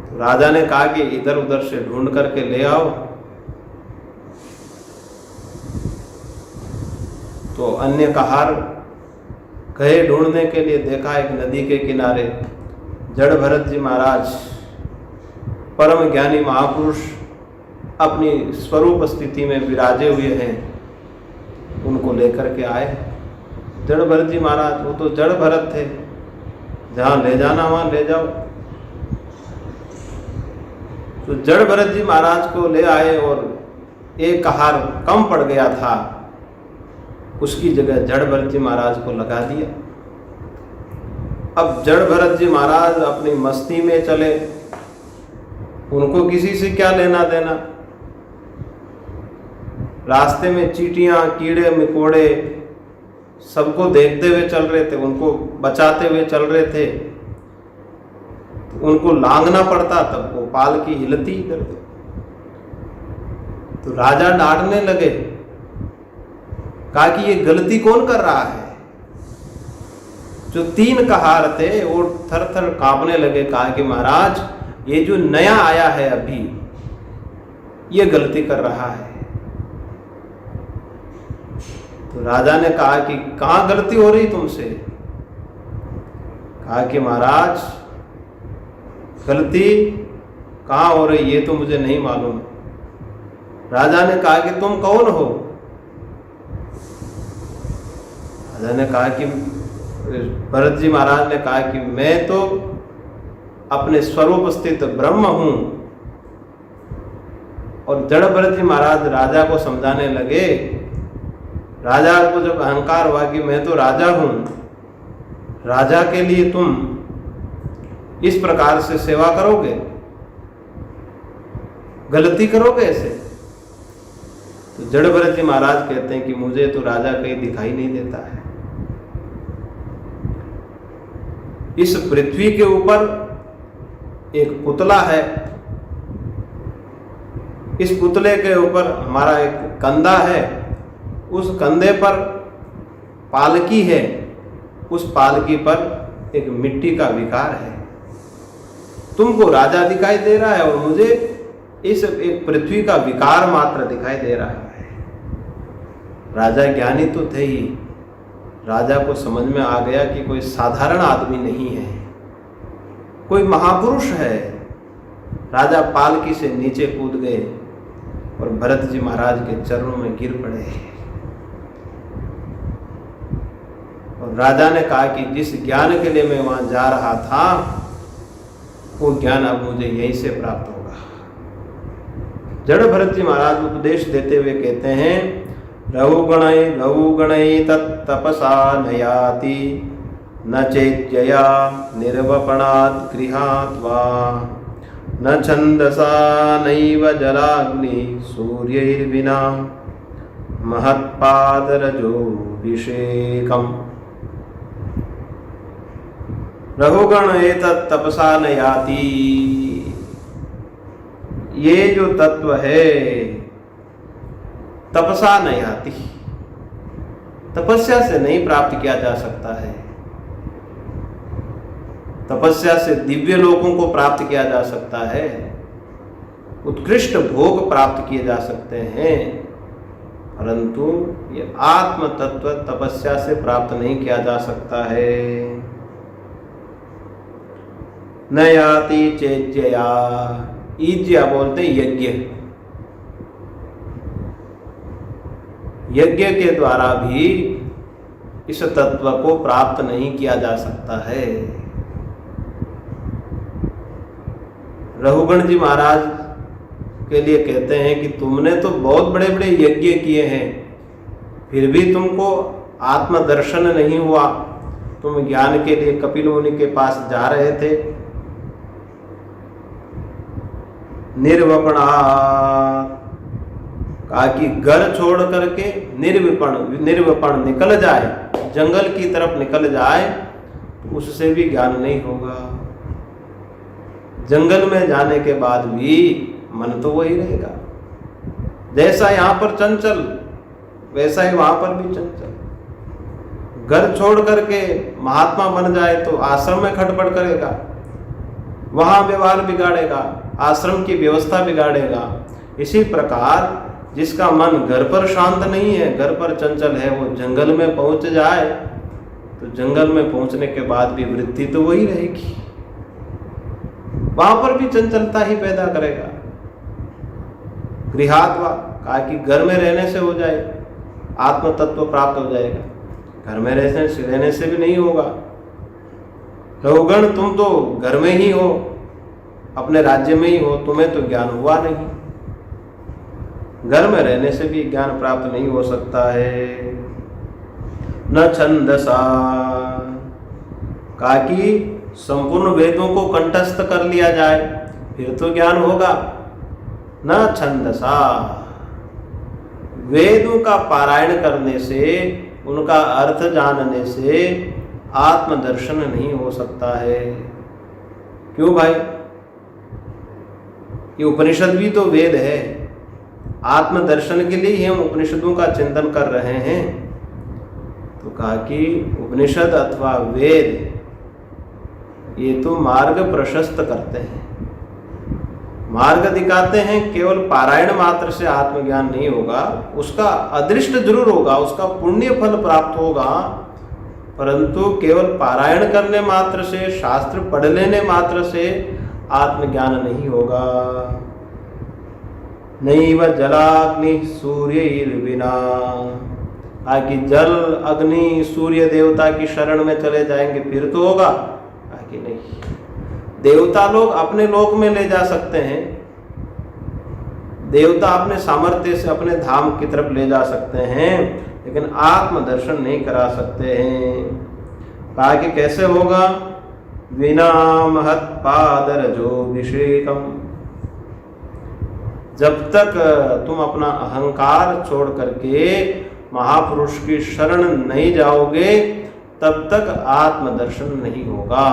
तो राजा ने कहा कि इधर उधर से ढूंढ करके ले आओ। तो अन्य कहार गए ढूंढने के लिए। देखा एक नदी के किनारे जड़ भरत जी महाराज, परम ज्ञानी महापुरुष, अपनी स्वरूप स्थिति में विराजे हुए हैं। उनको लेकर के आए। जड़ भरत जी महाराज, वो तो जड़ भरत थे, जहाँ ले जाना वहाँ ले जाओ। तो जड़ भरत जी महाराज को ले आए और एक कहार कम पड़ गया था, उसकी जगह जड़ भरत जी महाराज को लगा दिया। अब जड़ भरत जी महाराज अपनी मस्ती में चले, उनको किसी से क्या लेना देना। रास्ते में चींटियां, कीड़े मकोड़े सबको देखते हुए चल रहे थे, उनको बचाते हुए चल रहे थे। उनको लांघना पड़ता, तब वो पालकी हिलती इधर। तो राजा डांटने लगे, कहा कि ये गलती कौन कर रहा है। जो 3 कहार थे वो थर थर कांपने लगे। कहा कि महाराज, ये जो नया आया है अभी, ये गलती कर रहा है। तो राजा ने कहा कि कहाँ गलती हो रही तुमसे। कहा कि महाराज, गलती कहाँ हो रही ये तो मुझे नहीं मालूम। राजा ने कहा कि तुम कौन हो। राजा ने कहा कि भरत जी महाराज ने कहा कि मैं तो अपने स्वरूप स्थित ब्रह्म हूं। और जड़ भरत जी महाराज राजा को समझाने लगे। राजा को जब अहंकार हुआ कि मैं तो राजा हूं, राजा के लिए तुम इस प्रकार से सेवा करोगे, गलती करोगे ऐसे। तो जड़ भरत जी महाराज कहते हैं कि मुझे तो राजा कहीं दिखाई नहीं देता है। इस पृथ्वी के ऊपर एक पुतला है, इस पुतले के ऊपर हमारा एक कंधा है, उस कंधे पर पालकी है, उस पालकी पर एक मिट्टी का विकार है। तुमको राजा दिखाई दे रहा है और मुझे इस एक पृथ्वी का विकार मात्र दिखाई दे रहा है। राजा ज्ञानी तो थे ही, राजा को समझ में आ गया कि कोई साधारण आदमी नहीं है, कोई महापुरुष है। राजा पालकी से नीचे कूद गए और भरत जी महाराज के चरणों में गिर पड़े। और राजा ने कहा कि जिस ज्ञान के लिए मैं वहां जा रहा था, वो ज्ञान अब मुझे यहीं से प्राप्त होगा। जड़ भरत जी महाराज उपदेश देते हुए कहते हैं, रघुगणै तत्तपसा नयाति न चेज्जया निर्वपणात् गृहात् वा न छन्दसा नैव जलाग्नि सूर्यैर्विना महत्पादरजोऽभिषेकम्। रघुगण एतत् तपसा न याति। ये जो तत्व है तपसा न याति, तपस्या से नहीं प्राप्त किया जा सकता है। तपस्या से दिव्य लोकों को प्राप्त किया जा सकता है, उत्कृष्ट भोग प्राप्त किए जा सकते हैं, परंतु ये आत्म तत्व तपस्या से प्राप्त नहीं किया जा सकता है। न याति चेज्जया, ईज्या बोलते यज्ञ, यज्ञ के द्वारा भी इस तत्व को प्राप्त नहीं किया जा सकता है। रघुगण जी महाराज के लिए कहते हैं कि तुमने तो बहुत बड़े बड़े यज्ञ किए हैं, फिर भी तुमको आत्मदर्शन नहीं हुआ। तुम ज्ञान के लिए कपिल मुनि के पास जा रहे थे। निर्वपणा, कहा कि घर छोड़ करके निर्विपण निकल जाए, जंगल की तरफ निकल जाए, तो उससे भी ज्ञान नहीं होगा। जंगल में जाने के बाद भी मन तो वही रहेगा। जैसा यहाँ पर चंचल, वैसा ही वहां पर भी चंचल। घर छोड़ करके महात्मा बन जाए तो आश्रम में खटपट करेगा, वहां व्यवहार बिगाड़ेगा, आश्रम की व्यवस्था बिगाड़ेगा। इसी प्रकार जिसका मन घर पर शांत नहीं है, घर पर चंचल है, वो जंगल में पहुंच जाए तो जंगल में पहुंचने के बाद भी वृत्ति तो वही रहेगी, वहां पर भी चंचलता ही पैदा करेगा। गृहात्वा कहा कि घर में रहने से हो जाए, आत्म तत्व प्राप्त हो जाएगा। घर में रहने से भी नहीं होगा। रघुगण, तुम तो घर में ही हो, अपने राज्य में ही हो, तुम्हें तो ज्ञान हुआ नहीं। घर में रहने से भी ज्ञान प्राप्त नहीं हो सकता है। न छंदसा, कहा कि संपूर्ण वेदों को कंठस्थ कर लिया जाए फिर तो ज्ञान होगा। न छंदसा, वेदों का पारायण करने से, उनका अर्थ जानने से आत्मदर्शन नहीं हो सकता है। क्यों भाई? ये उपनिषद भी तो वेद है। आत्मदर्शन के लिए ही हम उपनिषदों का चिंतन कर रहे हैं। तो कहा कि उपनिषद अथवा वेद ये तो मार्ग प्रशस्त करते हैं, मार्ग दिखाते हैं। केवल पारायण मात्र से आत्मज्ञान नहीं होगा, उसका अदृष्ट जरूर होगा, उसका पुण्य फल प्राप्त होगा, परंतु केवल पारायण करने मात्र से, शास्त्र पढ़ लेने मात्र से आत्मज्ञान नहीं होगा। नैव जलाग्नि सूर्यैर्विना, आकि जल, अग्नि, सूर्य देवता की शरण में चले जाएंगे फिर तो होगा, आकि नहीं। देवता लोग अपने लोक में ले जा सकते हैं, देवता अपने सामर्थ्य से अपने धाम की तरफ ले जा सकते हैं, लेकिन आत्मदर्शन नहीं करा सकते हैं। कहा कि कैसे होगा? विना महत्पादरजोभिषेकम, जब तक तुम अपना अहंकार छोड़ करके महापुरुष की शरण नहीं जाओगे तब तक आत्मदर्शन नहीं होगा।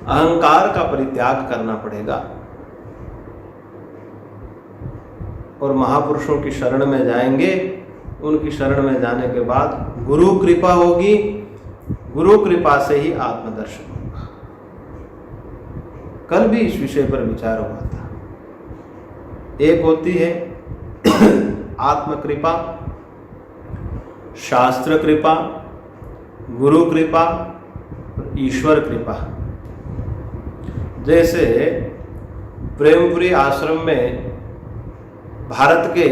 अहंकार का परित्याग करना पड़ेगा और महापुरुषों की शरण में जाएंगे। उनकी शरण में जाने के बाद गुरु कृपा होगी, गुरु कृपा से ही आत्मदर्शन होगा। कल भी इस विषय पर विचार हुआ था। एक होती है आत्मकृपा, शास्त्र कृपा, गुरु कृपा, ईश्वर कृपा। जैसे प्रेमपुरी आश्रम में भारत के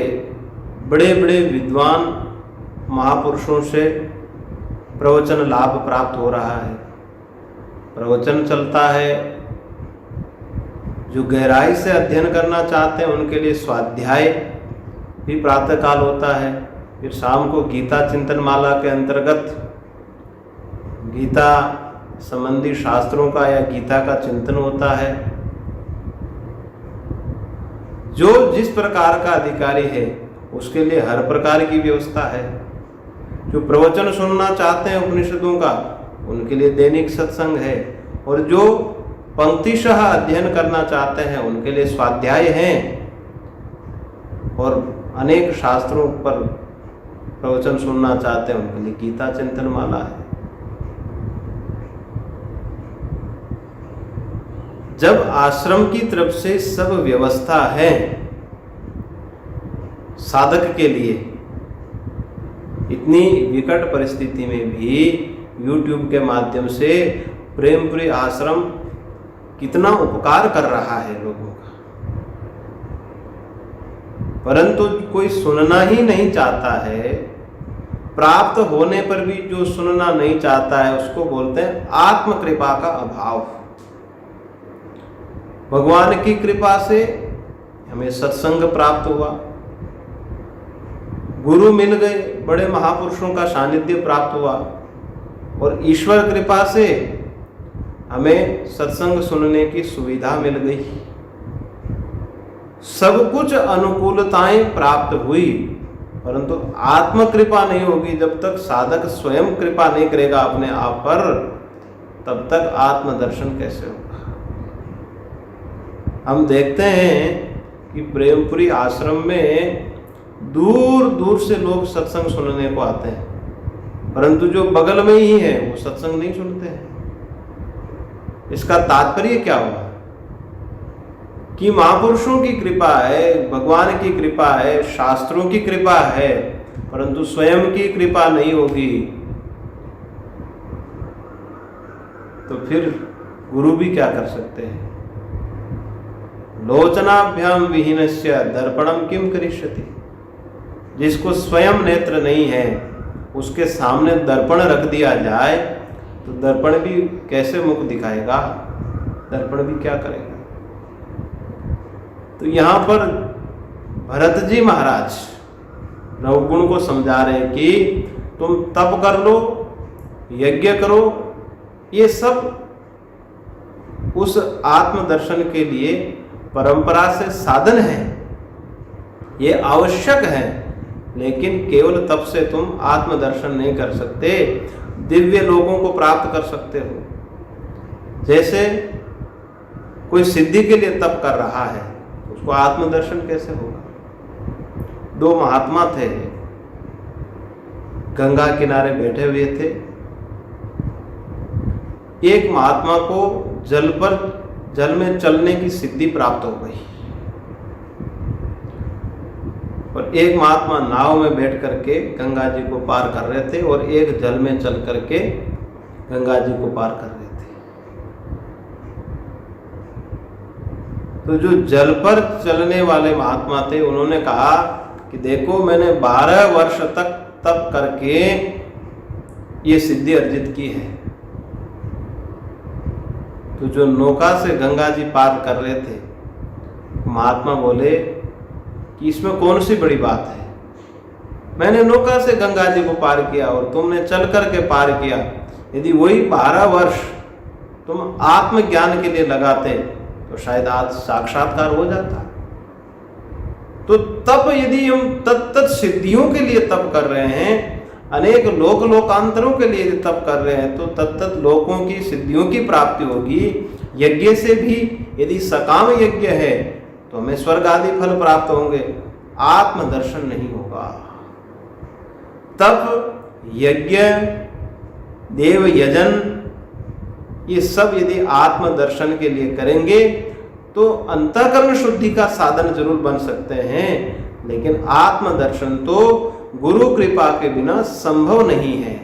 बड़े बड़े विद्वान महापुरुषों से प्रवचन लाभ प्राप्त हो रहा है, प्रवचन चलता है। जो गहराई से अध्ययन करना चाहते हैं उनके लिए स्वाध्याय भी प्रातःकाल होता है। फिर शाम को गीता चिंतन माला के अंतर्गत गीता संबंधी शास्त्रों का या गीता का चिंतन होता है। जो जिस प्रकार का अधिकारी है उसके लिए हर प्रकार की व्यवस्था है। जो प्रवचन सुनना चाहते हैं उपनिषदों का उनके लिए दैनिक सत्संग है, और जो पंक्तिशः अध्ययन करना चाहते हैं उनके लिए स्वाध्याय हैं, और अनेक शास्त्रों पर प्रवचन सुनना चाहते हैं उनके लिए गीता चिंतन माला है। जब आश्रम की तरफ से सब व्यवस्था है साधक के लिए, इतनी विकट परिस्थिति में भी YouTube के माध्यम से प्रेमपुरी आश्रम कितना उपकार कर रहा है लोगों का, परंतु कोई सुनना ही नहीं चाहता है। प्राप्त होने पर भी जो सुनना नहीं चाहता है उसको बोलते हैं आत्म कृपा का अभाव। भगवान की कृपा से हमें सत्संग प्राप्त हुआ, गुरु मिल गए, बड़े महापुरुषों का सानिध्य प्राप्त हुआ, और ईश्वर कृपा से हमें सत्संग सुनने की सुविधा मिल गई। सब कुछ अनुकूलताएं प्राप्त हुई, परंतु आत्म कृपा नहीं होगी। जब तक साधक स्वयं कृपा नहीं करेगा अपने आप पर, तब तक आत्मदर्शन कैसे होगा। हम देखते हैं कि प्रेमपुरी आश्रम में दूर दूर से लोग सत्संग सुनने को आते हैं, परंतु जो बगल में ही है वो सत्संग नहीं सुनते हैं। इसका तात्पर्य क्या हुआ कि महापुरुषों की कृपा है, भगवान की कृपा है, शास्त्रों की कृपा है, परंतु स्वयं की कृपा नहीं होगी तो फिर गुरु भी क्या कर सकते हैं। लोचनाभ्याम विहीनस्य दर्पणम किम करिष्यति। जिसको स्वयं नेत्र नहीं है उसके सामने दर्पण रख दिया जाए तो दर्पण भी कैसे मुख दिखाएगा, दर्पण भी क्या करेगा। तो यहाँ पर भरत जी महाराज रघुगुण को समझा रहे हैं कि तुम तप कर लो, यज्ञ करो, ये सब उस आत्मदर्शन के लिए परंपरा से साधन है, ये आवश्यक है, लेकिन केवल तप से तुम आत्मदर्शन नहीं कर सकते, दिव्य लोगों को प्राप्त कर सकते हो। जैसे कोई सिद्धि के लिए तप कर रहा है, उसको आत्मदर्शन कैसे होगा। दो महात्मा थे, गंगा किनारे बैठे हुए थे। एक महात्मा को जल में चलने की सिद्धि प्राप्त हो गई और एक महात्मा नाव में बैठ करके गंगा जी को पार कर रहे थे और एक जल में चल करके गंगा जी को पार कर रहे थे। तो जो जल पर चलने वाले महात्मा थे उन्होंने कहा कि देखो मैंने 12 वर्ष तक तप करके ये सिद्धि अर्जित की है। तो जो नौका से गंगा जी पार कर रहे थे महात्मा बोले कि इसमें कौन सी बड़ी बात है, मैंने नौका से गंगा जी को पार किया और तुमने चल करके पार किया। यदि वही 12 वर्ष तुम आत्मज्ञान के लिए लगाते तो शायद आज साक्षात्कार हो जाता। तो तप यदि हम तत्त सिद्धियों के लिए तप कर रहे हैं, अनेक लोकांतरों के लिए तप कर रहे हैं, तो तत्त लोकों की सिद्धियों की प्राप्ति होगी। यज्ञ से भी यदि सकाम यज्ञ है तो हमें स्वर्ग आदि फल प्राप्त होंगे, आत्मदर्शन नहीं होगा। तप, यज्ञ, देव यजन, ये सब यदि आत्मदर्शन के लिए करेंगे तो अंतःकरण शुद्धि का साधन जरूर बन सकते हैं, लेकिन आत्मदर्शन तो गुरु कृपा के बिना संभव नहीं है,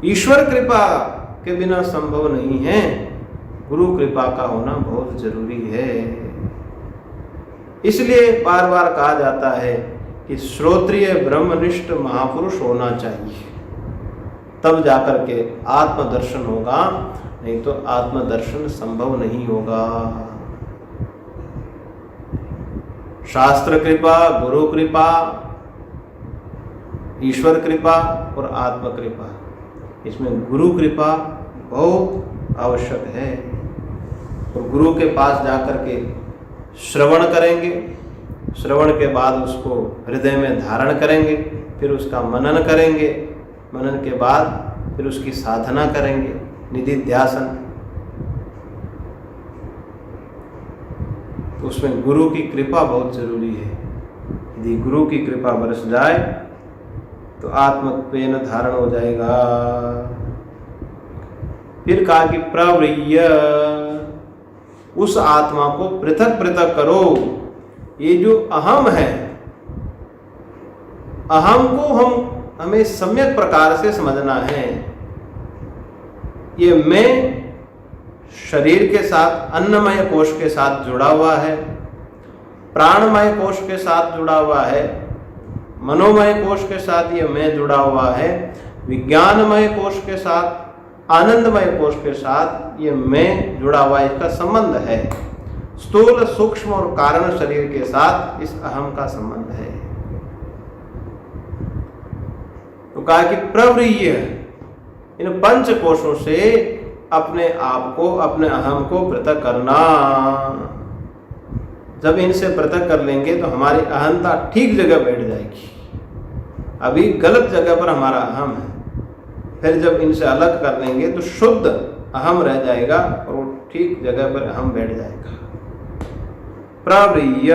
ईश्वर कृपा के बिना संभव नहीं है। गुरु कृपा का होना बहुत जरूरी है। इसलिए बार बार कहा जाता है कि श्रोत्रिय ब्रह्मनिष्ठ महापुरुष होना चाहिए, तब जाकर के आत्मदर्शन होगा, नहीं तो आत्मदर्शन संभव नहीं होगा। शास्त्र कृपा, गुरु कृपा, ईश्वर कृपा और आत्म कृपा, इसमें गुरु कृपा बहुत आवश्यक है। और गुरु के पास जाकर के श्रवण करेंगे, श्रवण के बाद उसको हृदय में धारण करेंगे, फिर उसका मनन करेंगे, मनन के बाद फिर उसकी साधना करेंगे, निधिध्यासन। तो उसमें गुरु की कृपा बहुत जरूरी है। यदि गुरु की कृपा बरस जाए तो आत्मत्वेन धारण हो जाएगा। फिर कहा कि प्रव्रिय, उस आत्मा को पृथक पृथक करो। ये जो अहम है, अहम को हमें सम्यक प्रकार से समझना है। ये मैं शरीर के साथ, अन्नमय कोश के साथ जुड़ा हुआ है, प्राणमय कोश के साथ जुड़ा हुआ है, मनोमय कोश के साथ ये मैं जुड़ा हुआ है, विज्ञानमय कोश के साथ, आनंदमय कोश के साथ ये मैं जुड़ा हुआ है। इसका संबंध है स्थूल, सूक्ष्म और कारण शरीर के साथ इस अहम का संबंध है। तो कहा कि प्रव्रिय, इन पंच कोशों से अपने आप को, अपने अहम को पृथक करना। जब इनसे पृथक कर लेंगे तो हमारी अहंता ठीक जगह बैठ जाएगी। अभी गलत जगह पर हमारा अहम है। फिर जब इनसे अलग कर लेंगे तो शुद्ध अहम रह जाएगा और वो ठीक जगह पर अहम बैठ जाएगा। प्रव्रिय,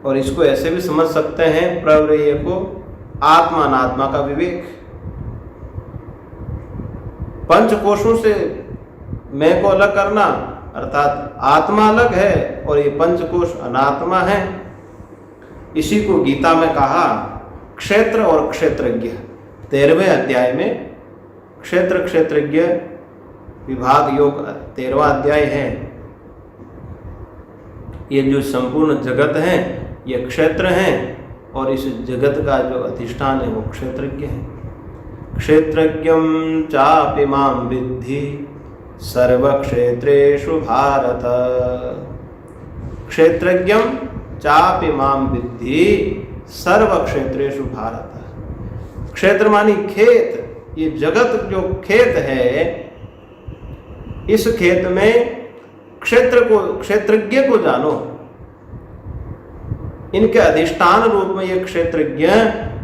और इसको ऐसे भी समझ सकते हैं प्रव्रिय को आत्मा अनात्मा का विवेक। पंचकोशों से मैं को अलग करना अर्थात आत्मा अलग है और ये पंचकोश अनात्मा है। इसी को गीता में कहा क्षेत्र और क्षेत्रज्ञ। 13वें अध्याय में क्षेत्र क्षेत्रज्ञ विभाग योग 13वां अध्याय है। ये जो संपूर्ण जगत है ये क्षेत्र है और इस जगत का जो अधिष्ठान है वो क्षेत्रज्ञ है। क्षेत्रज्ञं चापि मां विद्धि सर्वक्षेत्रेषु भारत। क्षेत्रज्ञं चापि मां विद्धि सर्वक्षेत्रेषु भारत। क्षेत्र मानी खेत। ये जगत जो खेत है, इस खेत में क्षेत्रज्ञ को जानो। इनके अधिष्ठान रूप में ये क्षेत्रज्ञ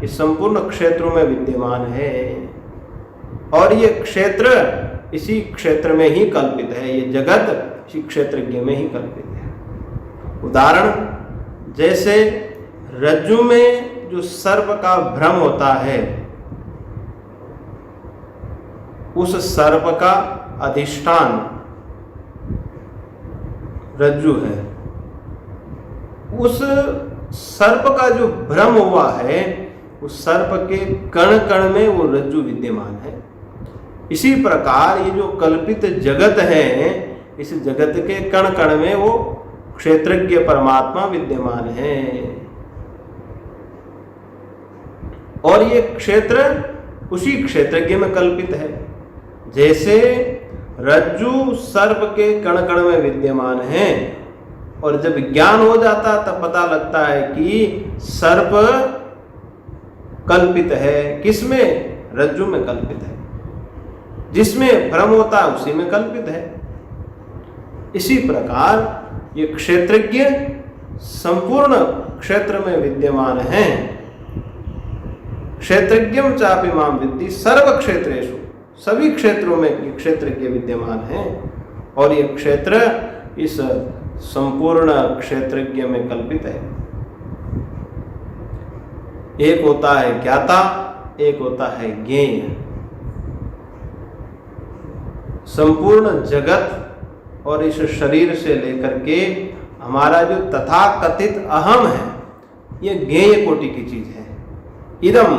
इस संपूर्ण क्षेत्रों में विद्यमान है और ये क्षेत्र इसी क्षेत्र में ही कल्पित है। ये जगत इसी क्षेत्रज्ञ में ही कल्पित है। उदाहरण, जैसे रज्जु में जो सर्प का भ्रम होता है, उस सर्प का अधिष्ठान रज्जु है। उस सर्प का जो भ्रम हुआ है, उस सर्प के कण कण में वो रज्जु विद्यमान है। इसी प्रकार ये जो कल्पित जगत है, इस जगत के कण कण में वो क्षेत्रज्ञ परमात्मा विद्यमान है। और ये क्षेत्र उसी क्षेत्रज्ञ में कल्पित है। जैसे रज्जु सर्प के कण कण में विद्यमान है और जब ज्ञान हो जाता तब पता लगता है कि सर्प कल्पित है। किसमें? रज्जु में कल्पित है। जिसमें भ्रम होता है उसी में कल्पित है। इसी प्रकार ये क्षेत्रज्ञ संपूर्ण क्षेत्र में विद्यमान है। क्षेत्रज्ञं चापि मां विद्धि सर्व क्षेत्रेषु। सभी क्षेत्रों में ये क्षेत्रज्ञ विद्यमान है और ये क्षेत्र इस संपूर्ण क्षेत्रज्ञ में कल्पित है। एक होता है ज्ञाता, एक होता है ज्ञेय। संपूर्ण जगत और इस शरीर से लेकर के हमारा जो तथाकथित अहम है, ये ज्ञेय कोटि की चीज है। इदम,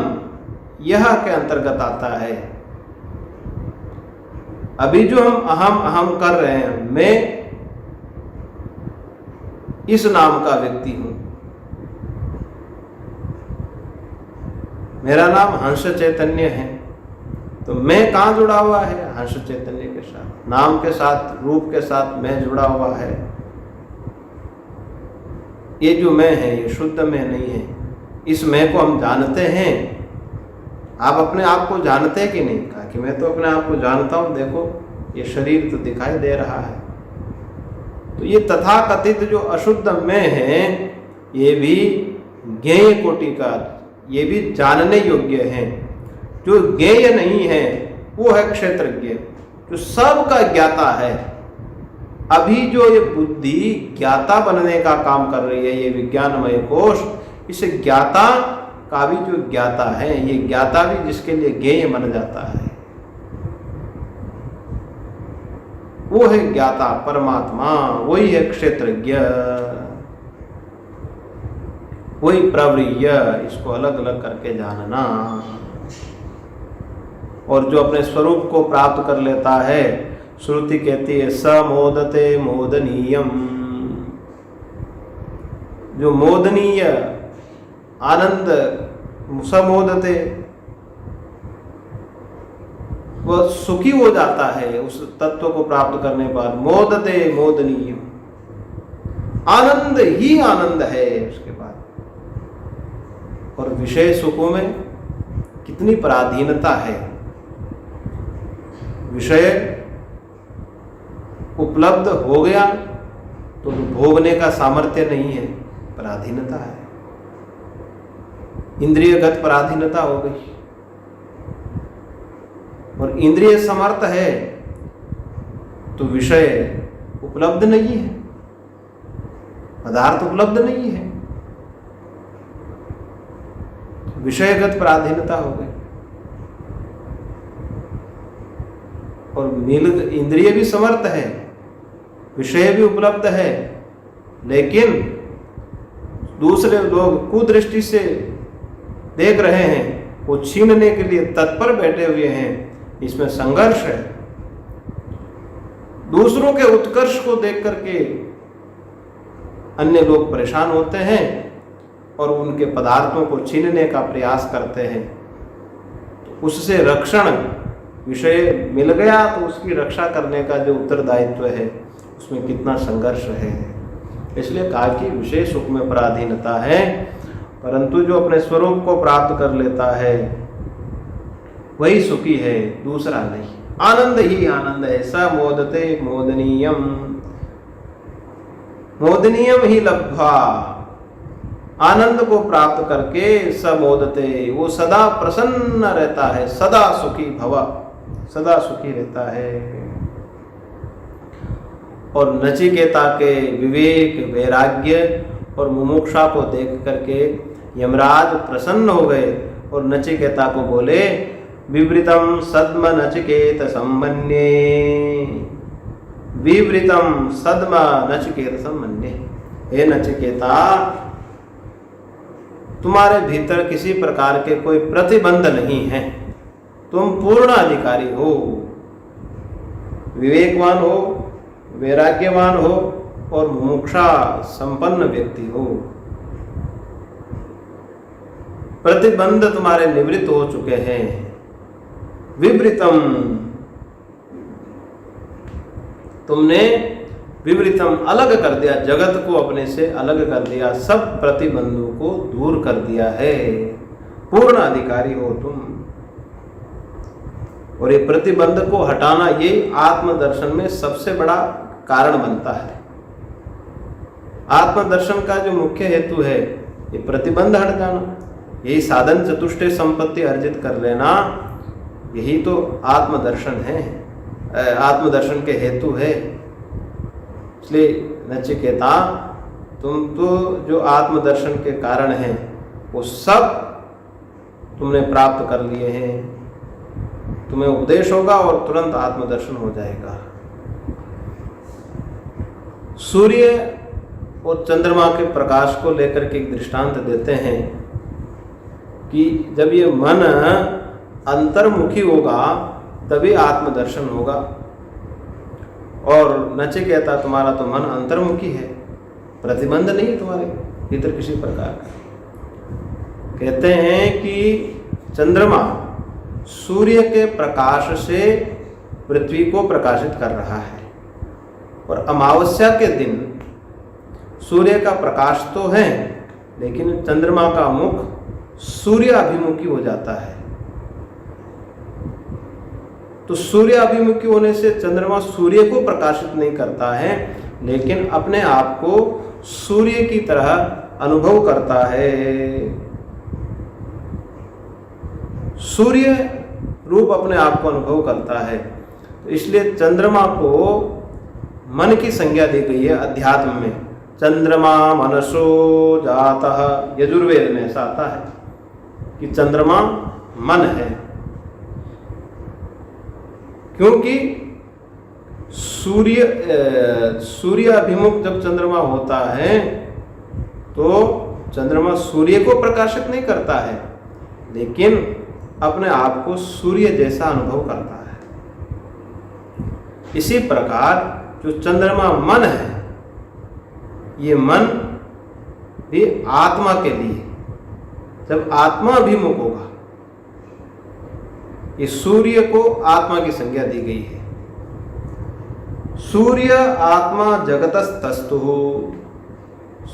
यह के अंतर्गत आता है। अभी जो हम अहम कर रहे हैं, मैं इस नाम का व्यक्ति हूं। मेरा नाम हंस चैतन्य है, तो मैं कहां जुड़ा हुआ है? हंस चैतन्य के साथ, नाम के साथ, रूप के साथ मैं जुड़ा हुआ है। ये जो मैं है ये शुद्ध मैं नहीं है। इस मैं को हम जानते हैं। आप अपने आप को जानते हैं कि नहीं? कहा कि मैं तो अपने आप को जानता हूं। देखो ये शरीर तो दिखाई दे रहा है। तो ये तथाकथित जो अशुद्ध मैं है, ये भी ज्ञेय कोटि का, ये भी जानने योग्य है। जो ज्ञेय नहीं है वो है क्षेत्रज्ञ, जो सबका ज्ञाता है। अभी जो ये बुद्धि ज्ञाता बनने का काम कर रही है, ये विज्ञानमय कोश, इस ज्ञाता का भी जो ज्ञाता है, ये ज्ञाता भी जिसके लिए ज्ञेय बन जाता है, वो है ज्ञाता परमात्मा। वही है क्षेत्रज्ञ, वही प्रव्रिय। इसको अलग अलग करके जानना। और जो अपने स्वरूप को प्राप्त कर लेता है, श्रुति कहती है स मोदते मोदनीयम। जो मोदनीय आनंद, समोदते, वह सुखी हो जाता है उस तत्व को प्राप्त करने पर। मोदते मोदनीय, आनंद ही आनंद है उसके बाद। और विषय सुखों में कितनी पराधीनता है। विषय उपलब्ध हो गया तो भोगने का सामर्थ्य नहीं है, पराधीनता है, इंद्रियगत पराधीनता हो गई। और इंद्रिय समर्थ है तो विषय उपलब्ध नहीं है, पदार्थ उपलब्ध नहीं है, विषयगत पराधीनता हो गई। और इंद्रिय भी समर्थ है, विषय भी उपलब्ध है, लेकिन दूसरे लोग कुदृष्टि से देख रहे हैं, वो छीनने के लिए तत्पर बैठे हुए हैं, इसमें संघर्ष है। दूसरों के उत्कर्ष को देख करके अन्य लोग परेशान होते हैं और उनके पदार्थों को छीनने का प्रयास करते हैं। तो उससे रक्षण, विषय मिल गया तो उसकी रक्षा करने का जो उत्तरदायित्व है उसमें कितना संघर्ष है। इसलिए कहा कि विषय सुख में पराधीनता है, परंतु जो अपने स्वरूप को प्राप्त कर लेता है वही सुखी है, दूसरा नहीं। आनंद ही आनंद है। स मोदते मोदनीयम, मोदनीयम ही लब्ध्वा, आनंद को प्राप्त करके स मोदते, वो सदा प्रसन्न रहता है, सदा सुखी भव, सदा सुखी रहता है। और नचिकेता के विवेक, वैराग्य और मुमुक्षा को देख करके यमराज प्रसन्न हो गए और नचिकेता को बोले, विवृतम सद्म नचिकेत सम्मन्ये, विवृतम सद्म नचिकेत सम्मन्ये। हे नचिकेता, तुम्हारे भीतर किसी प्रकार के कोई प्रतिबंध नहीं है, तुम पूर्ण अधिकारी हो, विवेकवान हो, वैराग्यवान हो और मुमुक्षा संपन्न व्यक्ति हो। प्रतिबंध तुम्हारे निवृत्त हो चुके हैं। विवृतम, तुमने विवृतम अलग कर दिया, जगत को अपने से अलग कर दिया, सब प्रतिबंधों को दूर कर दिया है, पूर्ण अधिकारी हो तुम। और ये प्रतिबंध को हटाना, ये आत्मदर्शन में सबसे बड़ा कारण बनता है। आत्मदर्शन का जो मुख्य हेतु है ये प्रतिबंध हट जाना, यही साधन चतुष्टय संपत्ति अर्जित कर लेना, यही तो आत्मदर्शन है, आत्मदर्शन के हेतु है। इसलिए नचिकेता, तुम तो जो आत्मदर्शन के कारण हैं वो सब तुमने प्राप्त कर लिए हैं। तुम्हें उपदेश होगा और तुरंत आत्मदर्शन हो जाएगा। सूर्य और चंद्रमा के प्रकाश को लेकर के एक दृष्टांत देते हैं कि जब ये मन अंतर्मुखी होगा तभी आत्मदर्शन होगा। और नचिकेता, तुम्हारा तो मन अंतर्मुखी है, प्रतिबंध नहीं है तुम्हारे भीतर किसी प्रकार का। कहते हैं कि चंद्रमा सूर्य के प्रकाश से पृथ्वी को प्रकाशित कर रहा है, और अमावस्या के दिन सूर्य का प्रकाश तो है, लेकिन चंद्रमा का मुख सूर्य अभिमुखी हो जाता है। तो सूर्य अभिमुखी होने से चंद्रमा सूर्य को प्रकाशित नहीं करता है, लेकिन अपने आप को सूर्य की तरह अनुभव करता है। सूर्य रूप अपने आप को अनुभव करता है। तो इसलिए चंद्रमा को मन की संज्ञा दी गई है अध्यात्म में। चंद्रमा मनसो जातः, यजुर्वेद में ऐसा आता है कि चंद्रमा मन है, क्योंकि सूर्य अभिमुख जब चंद्रमा होता है तो चंद्रमा सूर्य को प्रकाशित नहीं करता है, लेकिन अपने आप को सूर्य जैसा अनुभव करता है। इसी प्रकार जो चंद्रमा मन है, ये मन भी आत्मा के लिए जब आत्मा अभिमुख होगा, ये सूर्य को आत्मा की संज्ञा दी गई है। सूर्य आत्मा जगतस्तस्तु,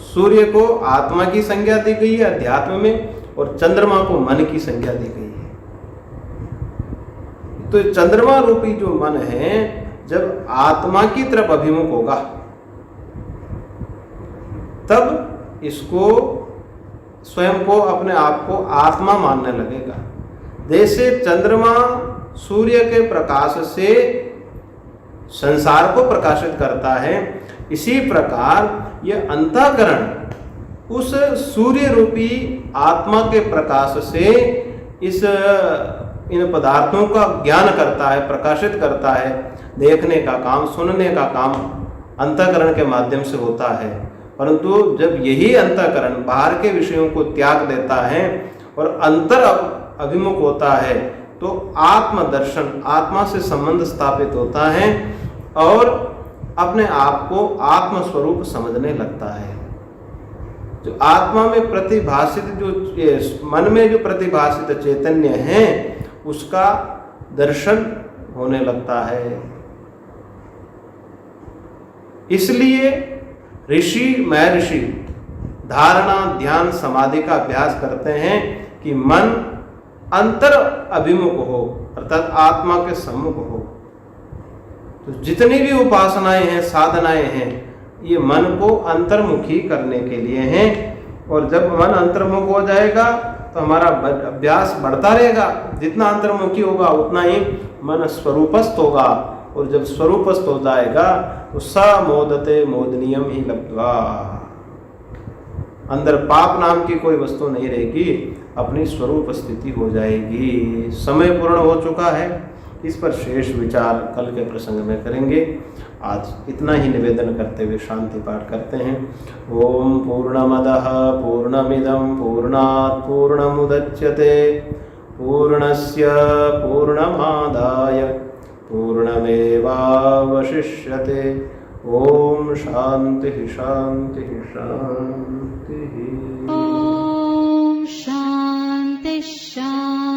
सूर्य को आत्मा की संज्ञा दी गई है अध्यात्म में, और चंद्रमा को मन की संज्ञा दी गई है। तो चंद्रमा रूपी जो मन है, जब आत्मा की तरफ अभिमुख होगा तब इसको स्वयं को, अपने आप को आत्मा मानने लगेगा। जैसे चंद्रमा सूर्य के प्रकाश से संसार को प्रकाशित करता है, इसी प्रकार यह अंतःकरण उस सूर्य रूपी आत्मा के प्रकाश से इन पदार्थों का ज्ञान करता है, प्रकाशित करता है। देखने का काम, सुनने का काम अंतःकरण के माध्यम से होता है। परंतु जब यही अंतःकरण बाहर के विषयों को त्याग देता है और अंतर अभिमुख होता है तो आत्मदर्शन, आत्मा से संबंध स्थापित होता है और अपने आप को आत्म स्वरूप समझने लगता है। जो आत्मा में प्रतिभाषित, जो मन में जो प्रतिभाषित चैतन्य है, उसका दर्शन होने लगता है। इसलिए ऋषि महर्षि धारणा, ध्यान, समाधि का अभ्यास करते हैं कि मन अंतर अभिमुख हो, अर्थात आत्मा के सम्मुख हो। तो जितनी भी उपासनाएं हैं, साधनाएं हैं, ये मन को अंतर्मुखी करने के लिए हैं। और जब मन अंतर्मुख हो जाएगा तो हमारा अभ्यास बढ़ता रहेगा। जितना अंतर्मुखी होगा उतना ही मन स्वरूपस्थ होगा, और जब स्वरूपस्थ हो जाएगा तो स मोदते मोदनीयम ही लब्ध्वा, अंदर पाप नाम की कोई वस्तु नहीं रहेगी, अपनी स्वरूप स्थिति हो जाएगी। समय पूर्ण हो चुका है, इस पर शेष विचार कल के प्रसंग में करेंगे। आज इतना ही निवेदन करते हुए शांति पाठ करते हैं। ओम पूर्णमदः पूर्णमिदं पूर्णात् पूर्णमुदच्यते पूर्णस्य पूर्णमादाय पूर्णमेवावशिष्यते। ओम शांति शांति शांति। ओम शांति शांति।